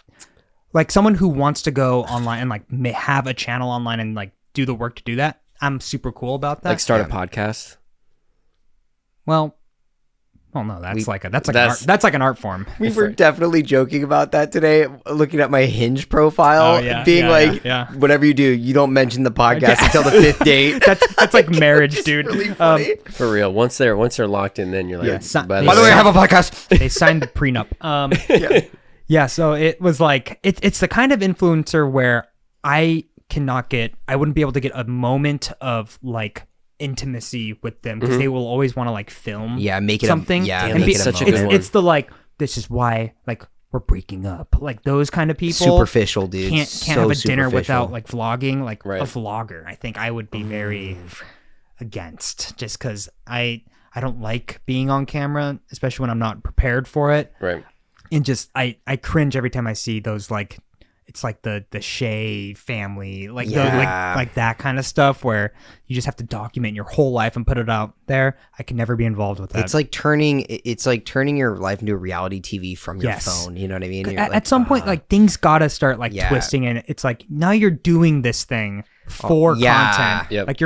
like someone who wants to go online and like have a channel online and like do the work to do that, I'm super cool about that. Like start a podcast. Well, no, that's like an art form. We were definitely joking about that today, looking at my Hinge profile, whatever you do, you don't mention the podcast until the 5th date. That's like marriage, dude. Really funny. For real. Once they're locked in, then you're like, by the way, I have a podcast. They signed the prenup. Yeah, so it was like it's the kind of influencer where I wouldn't be able to get a moment of like intimacy with them because they will always want to like film make it something and be such a good one. It's the like, this is why like we're breaking up, like those kind of people. Superficial, dude. Can't so have a dinner superficial. without like vlogging, like Right. a vlogger. I think I would be very against, just because I don't like being on camera, especially when I'm not prepared for it. Right. And just I cringe every time I see those like, it's like the Shea family, like like that kind of stuff where you just have to document your whole life and put it out there. I can never be involved with that. It's like turning your life into a reality TV from your phone. You know what I mean? At some point, like things gotta start like twisting, and it's like now you're doing this thing for content. Yep. Like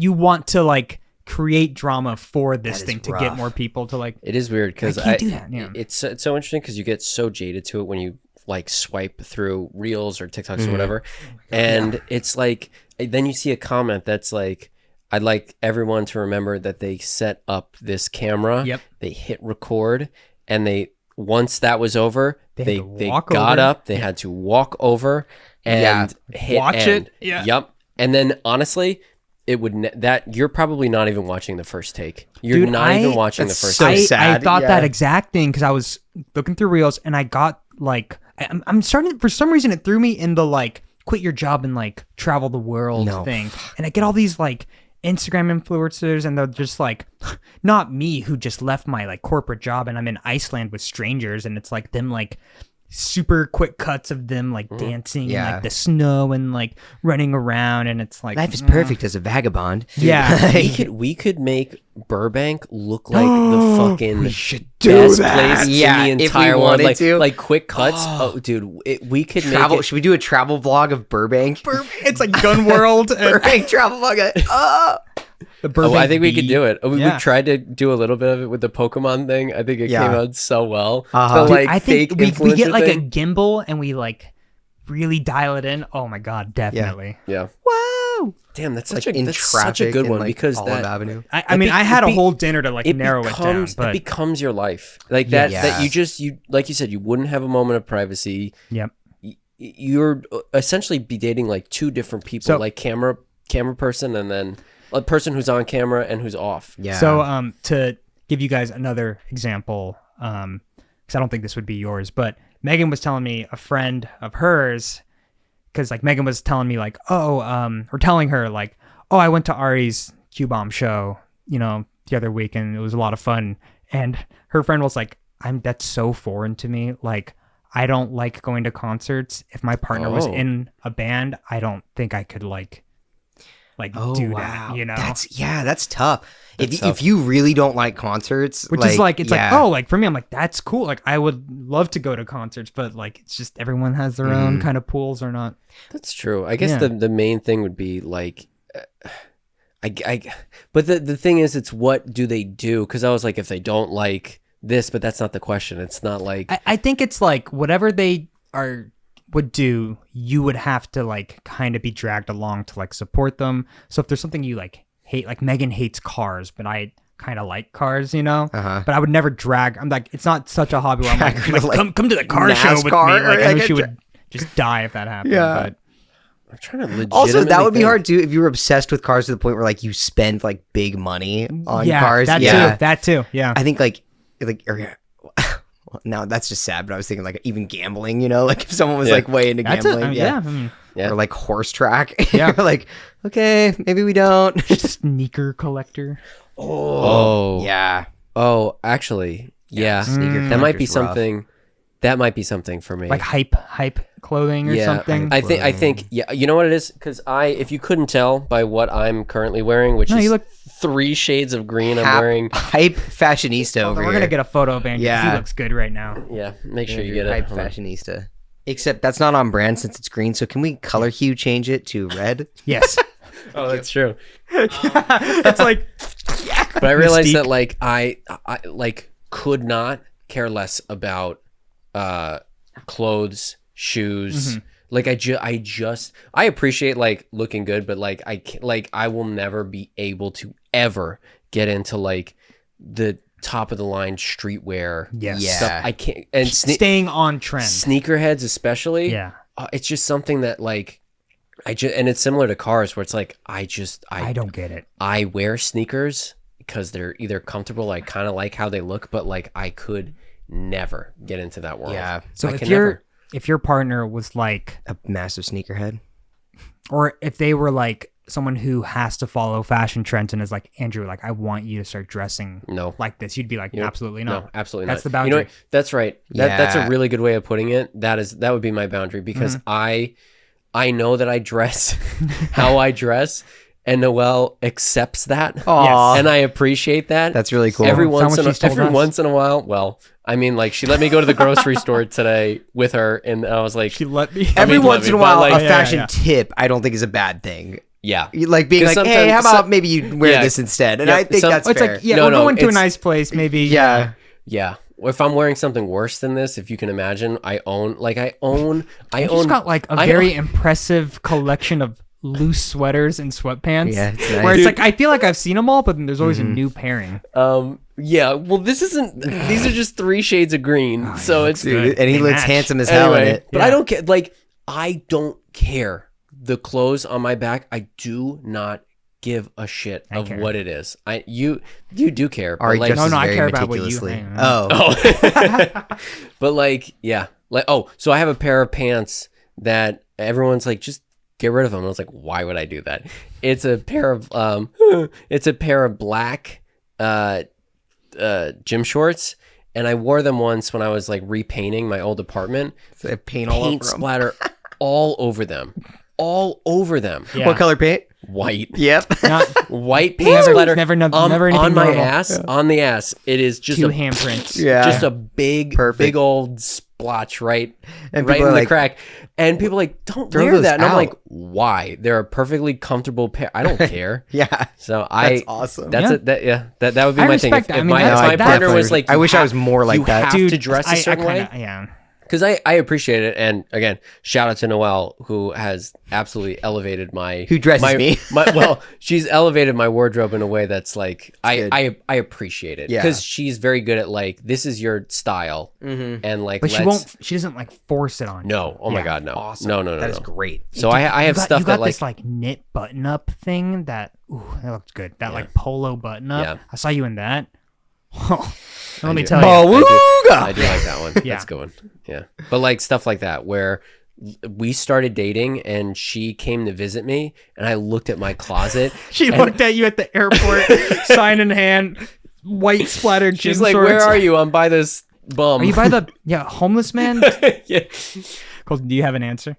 you want to like create drama for this thing to get rough. more people to like. It is weird because I can't do that. Yeah. It's so interesting because you get so jaded to it when you like swipe through reels or TikToks or whatever, and it's like then you see a comment that's like, I'd like everyone to remember that they set up this camera, they hit record, and they once that was over, they got up, they had to walk over and hit watch end. it. Yep. And then honestly, it would that you're probably not even watching the first take. You're Dude, not even watching the first so take. sad. I thought that exact thing because I was looking through reels and I got like I'm starting, for some reason it threw me into like quit your job and like travel the world thing, and I get all these like Instagram influencers and they're just like, not me who just left my like corporate job and I'm in Iceland with strangers, and it's like them like super quick cuts of them like dancing in like the snow and like running around, and it's like life is perfect as a vagabond. Yeah. we could make Burbank look like the fucking do best that. place Yeah, in the if we entire world. wanted to. Like quick cuts. Oh, dude, we could Travel. make it. Should we do a travel vlog of Burbank? It's like Gun World and Burbank travel vlog. the Burbank I think we Bee. could do it. We Yeah. tried to do a little bit of it with the Pokemon thing. I think it came out so well. Uh-huh. The Dude, like I think fake we get influencer like thing. a gimbal and we like really dial it in. Oh my god, definitely. Yeah. Whoa! Damn, that's Like such a in that's traffic such a good in, one like, because Olive that Avenue. I mean, I had a whole dinner to like narrow it down, but it becomes your life. Like that. Yeah. That you like you said, you wouldn't have a moment of privacy. yep. You're essentially be dating like two different people, So- like camera person and then a person who's on camera and who's off. Yeah. So to give you guys another example, because I don't think this would be yours, but Megan was telling me a friend of hers, because like Megan was telling me like, or telling her like, oh, I went to Ari's Q-Bomb show, the other week, and it was a lot of fun. And her friend was like, that's so foreign to me. Like, I don't like going to concerts. If my partner was in a band, I don't think I could like do that, That's tough. That's If you really don't like concerts, which is like, it's like, oh, like for me, I'm like, that's cool. Like I would love to go to concerts, but like, it's just everyone has their own kind of pools or not. That's true. I guess the main thing would be like, but the thing is, it's what do they do? Because I was like, if they don't like this, but that's not the question. It's not like I think it's like whatever they would do, you would have to like kind of be dragged along to like support them. So if there's something you like hate, like Megan hates cars, but I kind of like cars, but I would never drag. I'm like, it's not such a hobby where I'm like, come to the car show with me. NASCAR, Like I know like she would just die if that happened. Yeah. But I'm trying to legitimately Also, that would be think. hard too if you were obsessed with cars to the point where like you spend like big money on cars. That too. Yeah. I think like now that's just sad. But I was thinking like even gambling. You know, like if someone was like way into gambling, Yeah. or like horse track. Yeah. You're like, okay, maybe we don't. Sneaker collector. Oh. Yeah. Oh, actually, yeah. Sneaker That might be collector's rough. something. That might be something for me. Like hype clothing or something. I think yeah, you know what it is? Because if you couldn't tell by what I'm currently wearing, which is you look 3 shades of green I'm wearing. Hype fashionista over We're here. gonna get a photo of Andrew. Yeah. He looks good right now. Yeah, make sure you get it. Hype Hold on. fashionista. Except that's not on brand since it's green. So can we color hue change it to red? Yes. Oh, that's true. It's like But I realized Mystique. that like I like could not care less about clothes, shoes. Like I appreciate like looking good, but like I will never be able to ever get into like the top of the line streetwear Yes. stuff. Yeah. I can't. And staying on trend. sneakerheads especially. Yeah. It's just something that like and it's similar to cars where it's like I don't get it. I wear sneakers because they're either comfortable, I kind of like how they look, but like I could never get into that world. Yeah. So I if can your never. if your partner was like, A massive sneakerhead. or if they were like someone who has to follow fashion trends and is like, Andrew, like I want you to start dressing No. like this, you'd be like, You know, absolutely not. No, absolutely That's not. the You know boundary. what? That's right. That's a Yeah. really good way of putting it. That would be my boundary because I know that I dress how I dress, and Noelle accepts that. Aw. And I appreciate that. That's really cool. Every That's what she's told every us. once in a while. Well, I mean, like she let me go to the grocery store today with her, and I was like, She let me. Every mean, once in a but, while, like- a fashion Yeah. tip I don't think is a bad thing. yeah, Like being 'Cause like, hey, how sometimes- about maybe you wear Yeah. this instead? And Yeah, I think some- that's It's fair. like, yeah, No, we're no, going to a it's- nice place, maybe. yeah. yeah. If I'm wearing something worse than this, if you can imagine, I own. She's got like a I very own- impressive collection of loose sweaters and sweatpants. Yeah, it's nice. Where it's Dude. like I feel like I've seen them all, but then there's always a new pairing. Yeah. Well, this isn't. These are just 3 shades of green, so it's Dude, and he They looks match. handsome as hell in anyway. it. But Yeah. I don't care. Like I don't care. The clothes on my back, I do not give a shit of care. what it is. You do care. But Ari like, dresses No, I very care about what you meticulously. hang on. Oh. but like, yeah, like so I have a pair of pants that everyone's like, just get rid of them. And I was like, why would I do that? It's a pair of black gym shorts, and I wore them once when I was like repainting my old apartment. So paint all Paint over 'em. splatter all over them, all over them. Yeah. What color paint? White. Yep. Not White paint Never- splatter never on, anything on my normal. ass. On the ass, it is just two a handprints. Yeah. just a big, Perfect. big old splotch right, And right people in are the like, crack. And people are like, don't throw wear those that. And I'm out. like, why? They're a perfectly comfortable pair. I don't care. Yeah. So That's awesome. That's Yeah. it. that would be I my thing. If, respect that. if I mean, my, that's if my like- partner that's- was like, I you wish I have- was more like you that. have Dude, to dress a certain way. Yeah. Because I appreciate it, and again, shout out to Noelle, who has absolutely elevated my Who dresses my, me. well, she's elevated my wardrobe in a way that's like good. I appreciate it Yeah. because she's very good at like this is your style, Mm-hmm. and like But let's she doesn't like force it on you. no, oh my Yeah. god, no, Awesome. no, That is no. great. So I have You got, stuff you got that like this like knit button up thing that that looks good. That like polo button up. Yeah. I saw you in that. Let me do. tell you. I do like that one. Yeah. That's a good one. Yeah. But like stuff like that where we started dating and she came to visit me and I looked at my closet. She and looked at you at the airport, sign in hand, white splattered gym she's like, shorts. where are you? I'm by this bum. Are you by the homeless man? yeah. Colton, do you have an answer?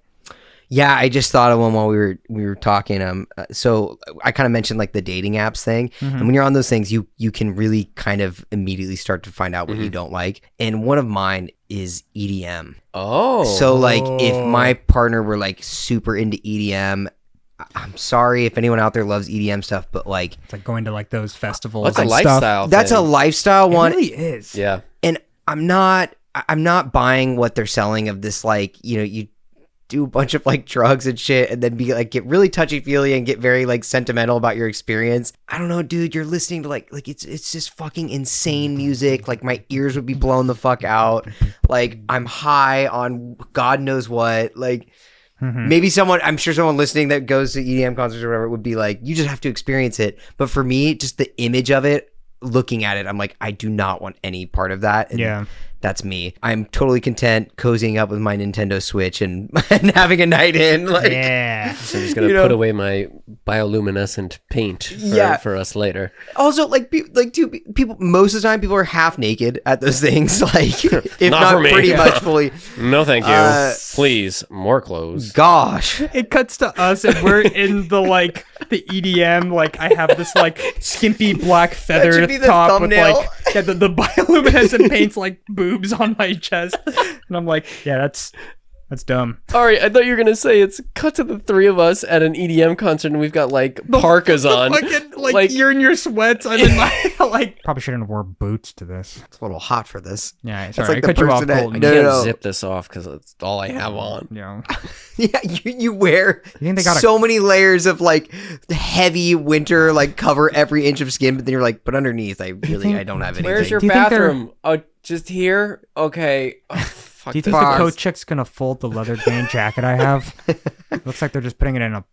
Yeah, I just thought of one while we were talking. So I kind of mentioned like the dating apps thing, and when you're on those things, you can really kind of immediately start to find out what you don't like. And one of mine is EDM. Oh. So like if my partner were like super into EDM, I'm sorry if anyone out there loves EDM stuff, but like It's like going to like those festivals. What's a and lifestyle that's a thing? lifestyle Stuff. one. It really is. Yeah. And I'm not buying what they're selling of this, like, you know, you do a bunch of like drugs and shit and then be like get really touchy-feely and get very like sentimental about your experience. I don't know, dude, you're listening to like it's just fucking insane music. Like my ears would be blown the fuck out. Like I'm high on God knows what. Like Maybe I'm sure someone listening that goes to EDM concerts or whatever would be like, you just have to experience it. But for me, just the image of it, looking at it, I'm like, I do not want any part of that. And that's me. I'm totally content cozying up with my Nintendo Switch and, and having a night in. Like, So I'm just gonna put away my bioluminescent paint for us later. Also, people. Most of the time, people are half naked at those things. Like, if Not not, for me. pretty much fully. No, thank you. Please, more clothes. Gosh, It cuts to us and we're in the like the EDM. Like I have this like skimpy black feather should be the top thumbnail. with like the bioluminescent paints like boobs on my chest, and I'm like, yeah, that's dumb. All right, I thought you were gonna say it's cut to the three of us at an EDM concert, and we've got like parkas on. Fucking, like you're in your sweats. I'm in my like. Probably shouldn't have wore boots to this. it's a little hot for this. Yeah, That's sorry, like I the cut you off person that- cold. I No, can't no. zip this off because it's all I have on. Yeah. Yeah, you wear think they got so many layers of like heavy winter, like cover every inch of skin, but then you're like, but underneath, I don't have anything. Where's your Do you think they're- bathroom? Oh, just here. Okay. Oh, fuck Do you think this. the coat check's gonna fold the leather jean jacket I have? Looks like they're just putting it in a.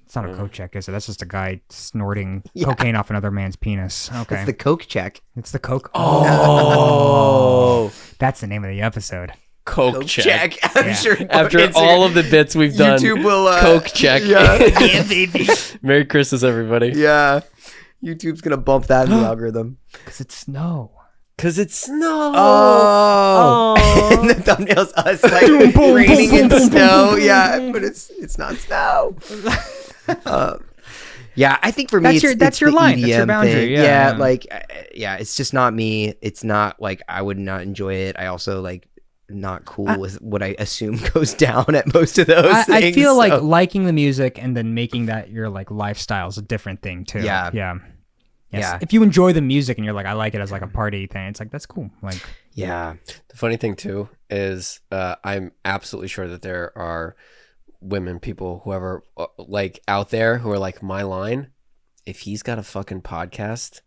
It's not a coat check, is it? That's just a guy snorting cocaine off another man's penis. Okay, It's the Coke check. it's the coke. Oh, That's the name of the episode. Coke check. I'm sure. After Instagram- all of the bits we've done, YouTube will Coke check. Yeah, Yeah, baby. Merry Christmas, everybody. yeah. YouTube's gonna bump that in the algorithm. Because it's snow. Cause it's snow. Oh, and the thumbnail's us like raining in snow. Yeah, but it's not snow. Yeah, I think for me, That's your the line. That's your EDM boundary. thing. Yeah. Like, it's just not me. It's not like I would not enjoy it. I also like not cool with what I assume goes down at most of those things. I feel so- like liking the music and then making that your like lifestyle is a different thing too. Yeah. Yeah. Yes. Yeah. If you enjoy the music and you're like, I like it as like a party thing, it's like that's cool. Like, yeah, The funny thing too is I'm absolutely sure that there are women, people, whoever, like out there who are like my line. If he's got a fucking podcast,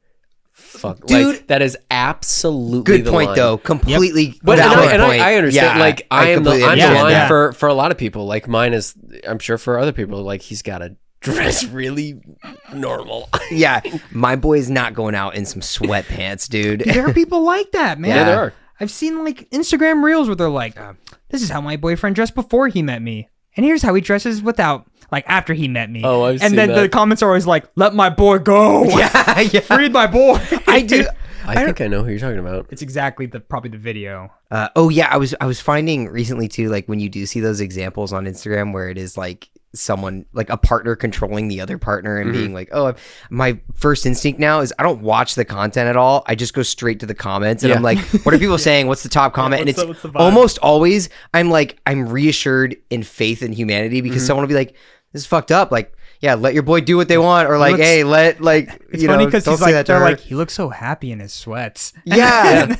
fuck, Dude. like that is absolutely good the point line. though. Completely But valid point. I understand. Yeah, like I'm the completely line understand. for a lot of people. Like mine is, I'm sure for other people, like he's got to dress really normal. Yeah, my boy's not going out in some sweatpants, dude. there are people like that, man. Yeah, there are. I've seen like Instagram reels where they're like, this is how my boyfriend dressed before he met me. And here's how he dresses without, like after he met me. Oh, I've And seen then the that. comments are always like, let my boy go. Yeah, Freed my boy. I do. I think I know who you're talking about. It's exactly probably the video. Oh yeah, I was finding recently too, like when you do see those examples on Instagram where it is like someone like a partner controlling the other partner and being like, oh, my first instinct now is I don't watch the content at all. I just go straight to the comments and Yeah. I'm like, what are people saying? What's the top comment? what's And the it's vibe? almost always I'm reassured in faith in humanity because someone will be like, this is fucked up. Like, yeah, let your boy do what they want, or like, looks- hey, It's you funny know, because don't he's say like, that to they're her. like, he looks so happy in his sweats. Yeah.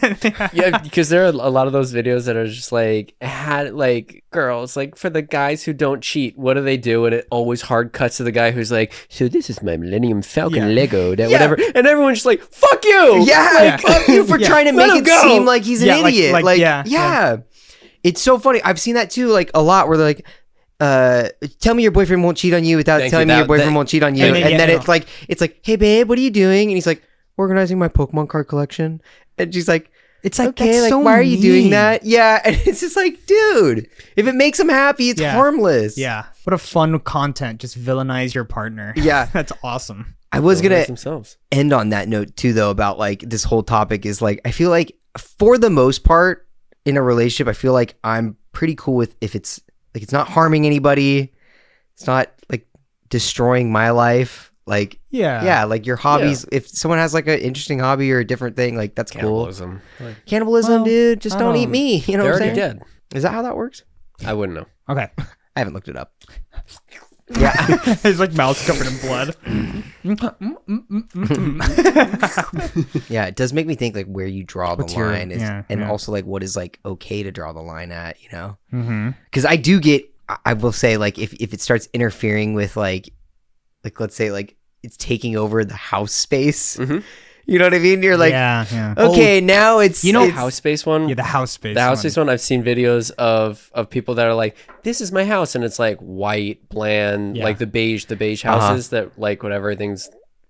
Yeah, because there are a lot of those videos that are just like girls, like for the guys who don't cheat, what do they do? And it always hard cuts to the guy who's like, so this is my Millennium Falcon Yeah. Lego, that Yeah. whatever, and everyone's just like, fuck you. Yeah, Yeah. fuck you for Yeah. trying to Let make him it go. seem like he's an Yeah, like- idiot. like, yeah, yeah. It's so funny. I've seen that too, like a lot, where they're like, tell me your boyfriend won't cheat on you without Thank telling you. me your That- boyfriend that- won't cheat on you. And And, then, then yeah, it's like, hey babe, what are you doing? And he's like, organizing my Pokemon card collection. And she's like, It's like, okay, that's like so why are you doing mean. that? Yeah, and it's just like, dude, if it makes him happy, it's Yeah. harmless. Yeah. What a fun content. Just villainize your partner. Yeah. That's awesome. I was gonna themselves. end on that note too, though, about like this whole topic is like, I feel like for the most part in a relationship, I feel like I'm pretty cool with if it's like it's not harming anybody, it's not like destroying my life. Like, yeah, like your hobbies. If someone has like an interesting hobby or a different thing, like that's Cannibalism. cool. Cannibalism, Well, dude. Just I don't eat don't- me. You know They're what I'm already saying? dead. Is that how that works? I wouldn't know. Okay. I haven't looked it up. Yeah. His like mouth's covered in blood. Yeah, it does make me think like where you draw the What's your- line is, yeah, and yeah. also like what is like okay to draw the line at, you know? Mm-hmm. Because I do get, I will say like if it starts interfering with like let's say like it's taking over the house space, Mhm. You know what I mean? You're like, yeah. okay, now it's You know- it's- House space one. Yeah, the house space. The house one. space one, I've seen videos of people that are like, this is my house, and it's like white, bland, Yeah. like the beige houses that like whatever, everything's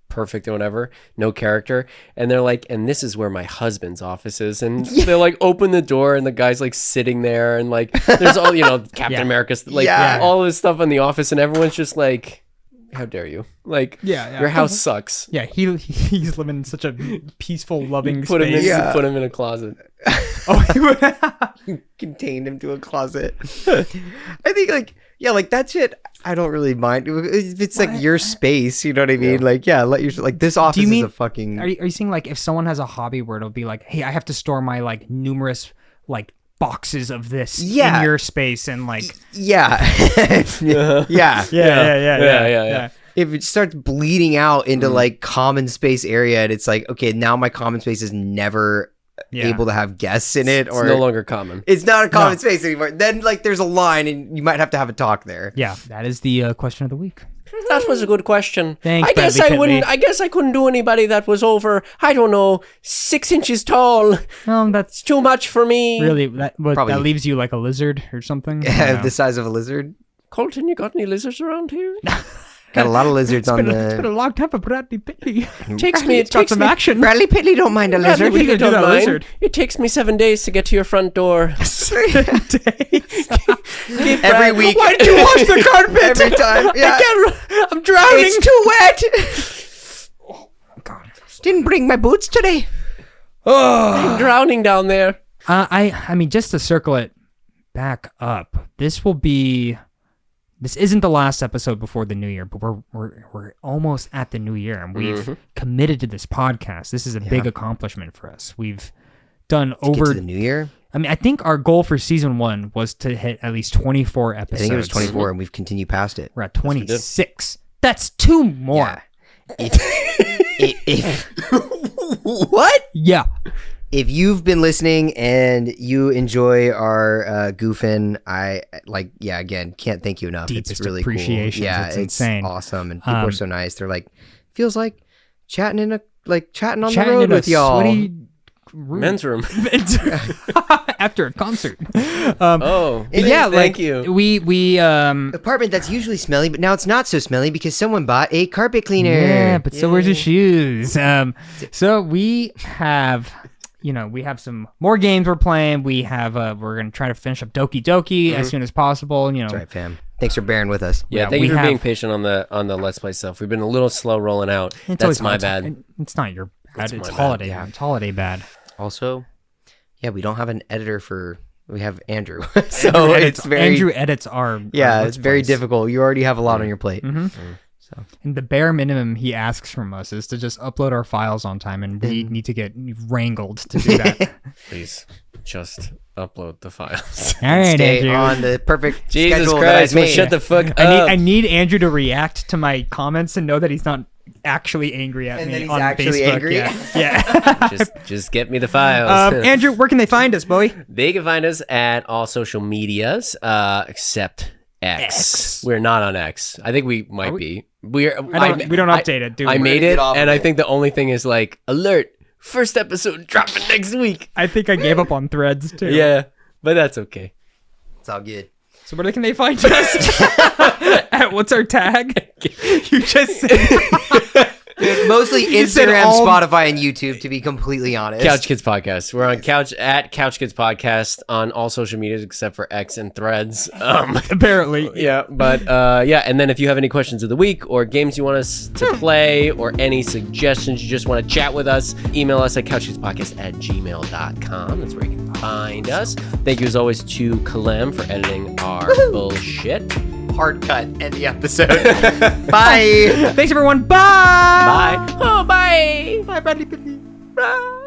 perfect and whatever, no character. And they're like, and this is where my husband's office is. And they like open the door and the guy's like sitting there and like there's all, Captain Yeah. America's like Yeah. all this stuff in the office and everyone's just like, how dare you? Like, Yeah. your house sucks. Yeah, he's living in such a peaceful, loving Put him space. in, Yeah. put him in a closet. contained him to a closet. I think like that shit. I don't really mind if it's like your space. You know what I mean? Like, let your like this office mean- is a fucking. Are you seeing like if someone has a hobby where it'll be like, hey, I have to store my like numerous like boxes of this Yeah. in your space and like Yeah. yeah. yeah. If it starts bleeding out into like common space area, and it's like, okay, now my common space is never Yeah. able to have guests in it, It's or no longer common. it's not a common No. space anymore. Then like there's a line, and you might have to have a talk there. Yeah, that is the question of the week. That was a good question. Thanks, I guess Bradley I wouldn't. Pitley. I guess I couldn't do anybody that was over, I don't know, 6 inches tall. That's It's too much for me. really that. Probably- That leaves you like a lizard or something. I don't know. The size of a lizard. Colton, you got any lizards around here? Got a lot of lizards on It's been a the. long time for Bradley Pitley. Takes me. It Got takes some me. action. Bradley Pitley don't mind a Bradley lizard. What are you Pitley gonna do don't to that mind. lizard? It takes me 7 days to get to your front door. Every week. Why did you wash the carpet? Every time. Yeah. I'm drowning. It's too wet. God. Didn't bring my boots today. I'm drowning down there. I mean, just to circle it back up, this isn't the last episode before the new year, but we're almost at the new year, and we've committed to this podcast. This is a big accomplishment for us. We've done Get over. to the new year. I mean, I think our goal for season 1 was to hit at least 24 I episodes. think it was 24, and we've continued past it. We're at 26. That's 2 more. Yeah. If what? Yeah. If you've been listening and you enjoy our goofing, again, can't thank you enough. Deepest It's really appreciation. cool. Yeah, It's insane. awesome, and people are so nice. They're like, feels like chatting on Chatting the road in a with y'all. sweaty room. Men's room. After a concert. Oh, Yeah, thank like you. we Apartment that's usually smelly, but now it's not so smelly because someone bought a carpet cleaner. yeah, but so where's your shoes? So we have we have some more games we're playing. We have we're gonna try to finish up Doki Doki as soon as possible. That's right, fam. Thanks for bearing with us. Yeah, Yeah, thank we you for being have- patient on the Let's Play stuff. We've been a little slow rolling out. That's my bad. It's not your bad. It's It's my holiday. bad, yeah. It's holiday bad. Also, yeah, we don't have an editor we have Andrew. So it's very Andrew edits our it's very difficult. You already have a lot on your plate. So And the bare minimum he asks from us is to just upload our files on time, and we need to get wrangled to do that. Please, just upload the files. All right, stay Andrew. on the perfect Jesus schedule Christ, that I well, made. shut the fuck up. I need Andrew to react to my comments and know that he's not actually angry at And me that he's on actually Facebook. angry? Yeah. just get me the files. Andrew, where can they find us, boy? They can find us at all social medias, except X. X. We're not on X. I think we might be. We don't update it, do we? I made We're gonna it, get off and of I it. think the only thing is like alert. First episode dropping next week. I think I gave up on Threads too. Yeah, but that's okay. It's all good. So where can they find us? What's our tag? You just said Mostly You said Instagram, all- Spotify, and YouTube, to be completely honest. Couch Kids Podcast. We're on Couch Kids Podcast on all social medias except for X and Threads. apparently. Yeah, but and then if you have any questions of the week or games you want us to play or any suggestions you just want to chat with us, email us at couchkidspodcast@gmail.com. That's where you can find us. Thank you as always to Kalem for editing our bullshit. Hard cut end the episode. Bye. Thanks everyone. Bye. Bye. Oh, bye. Bye, Bradley. Bye.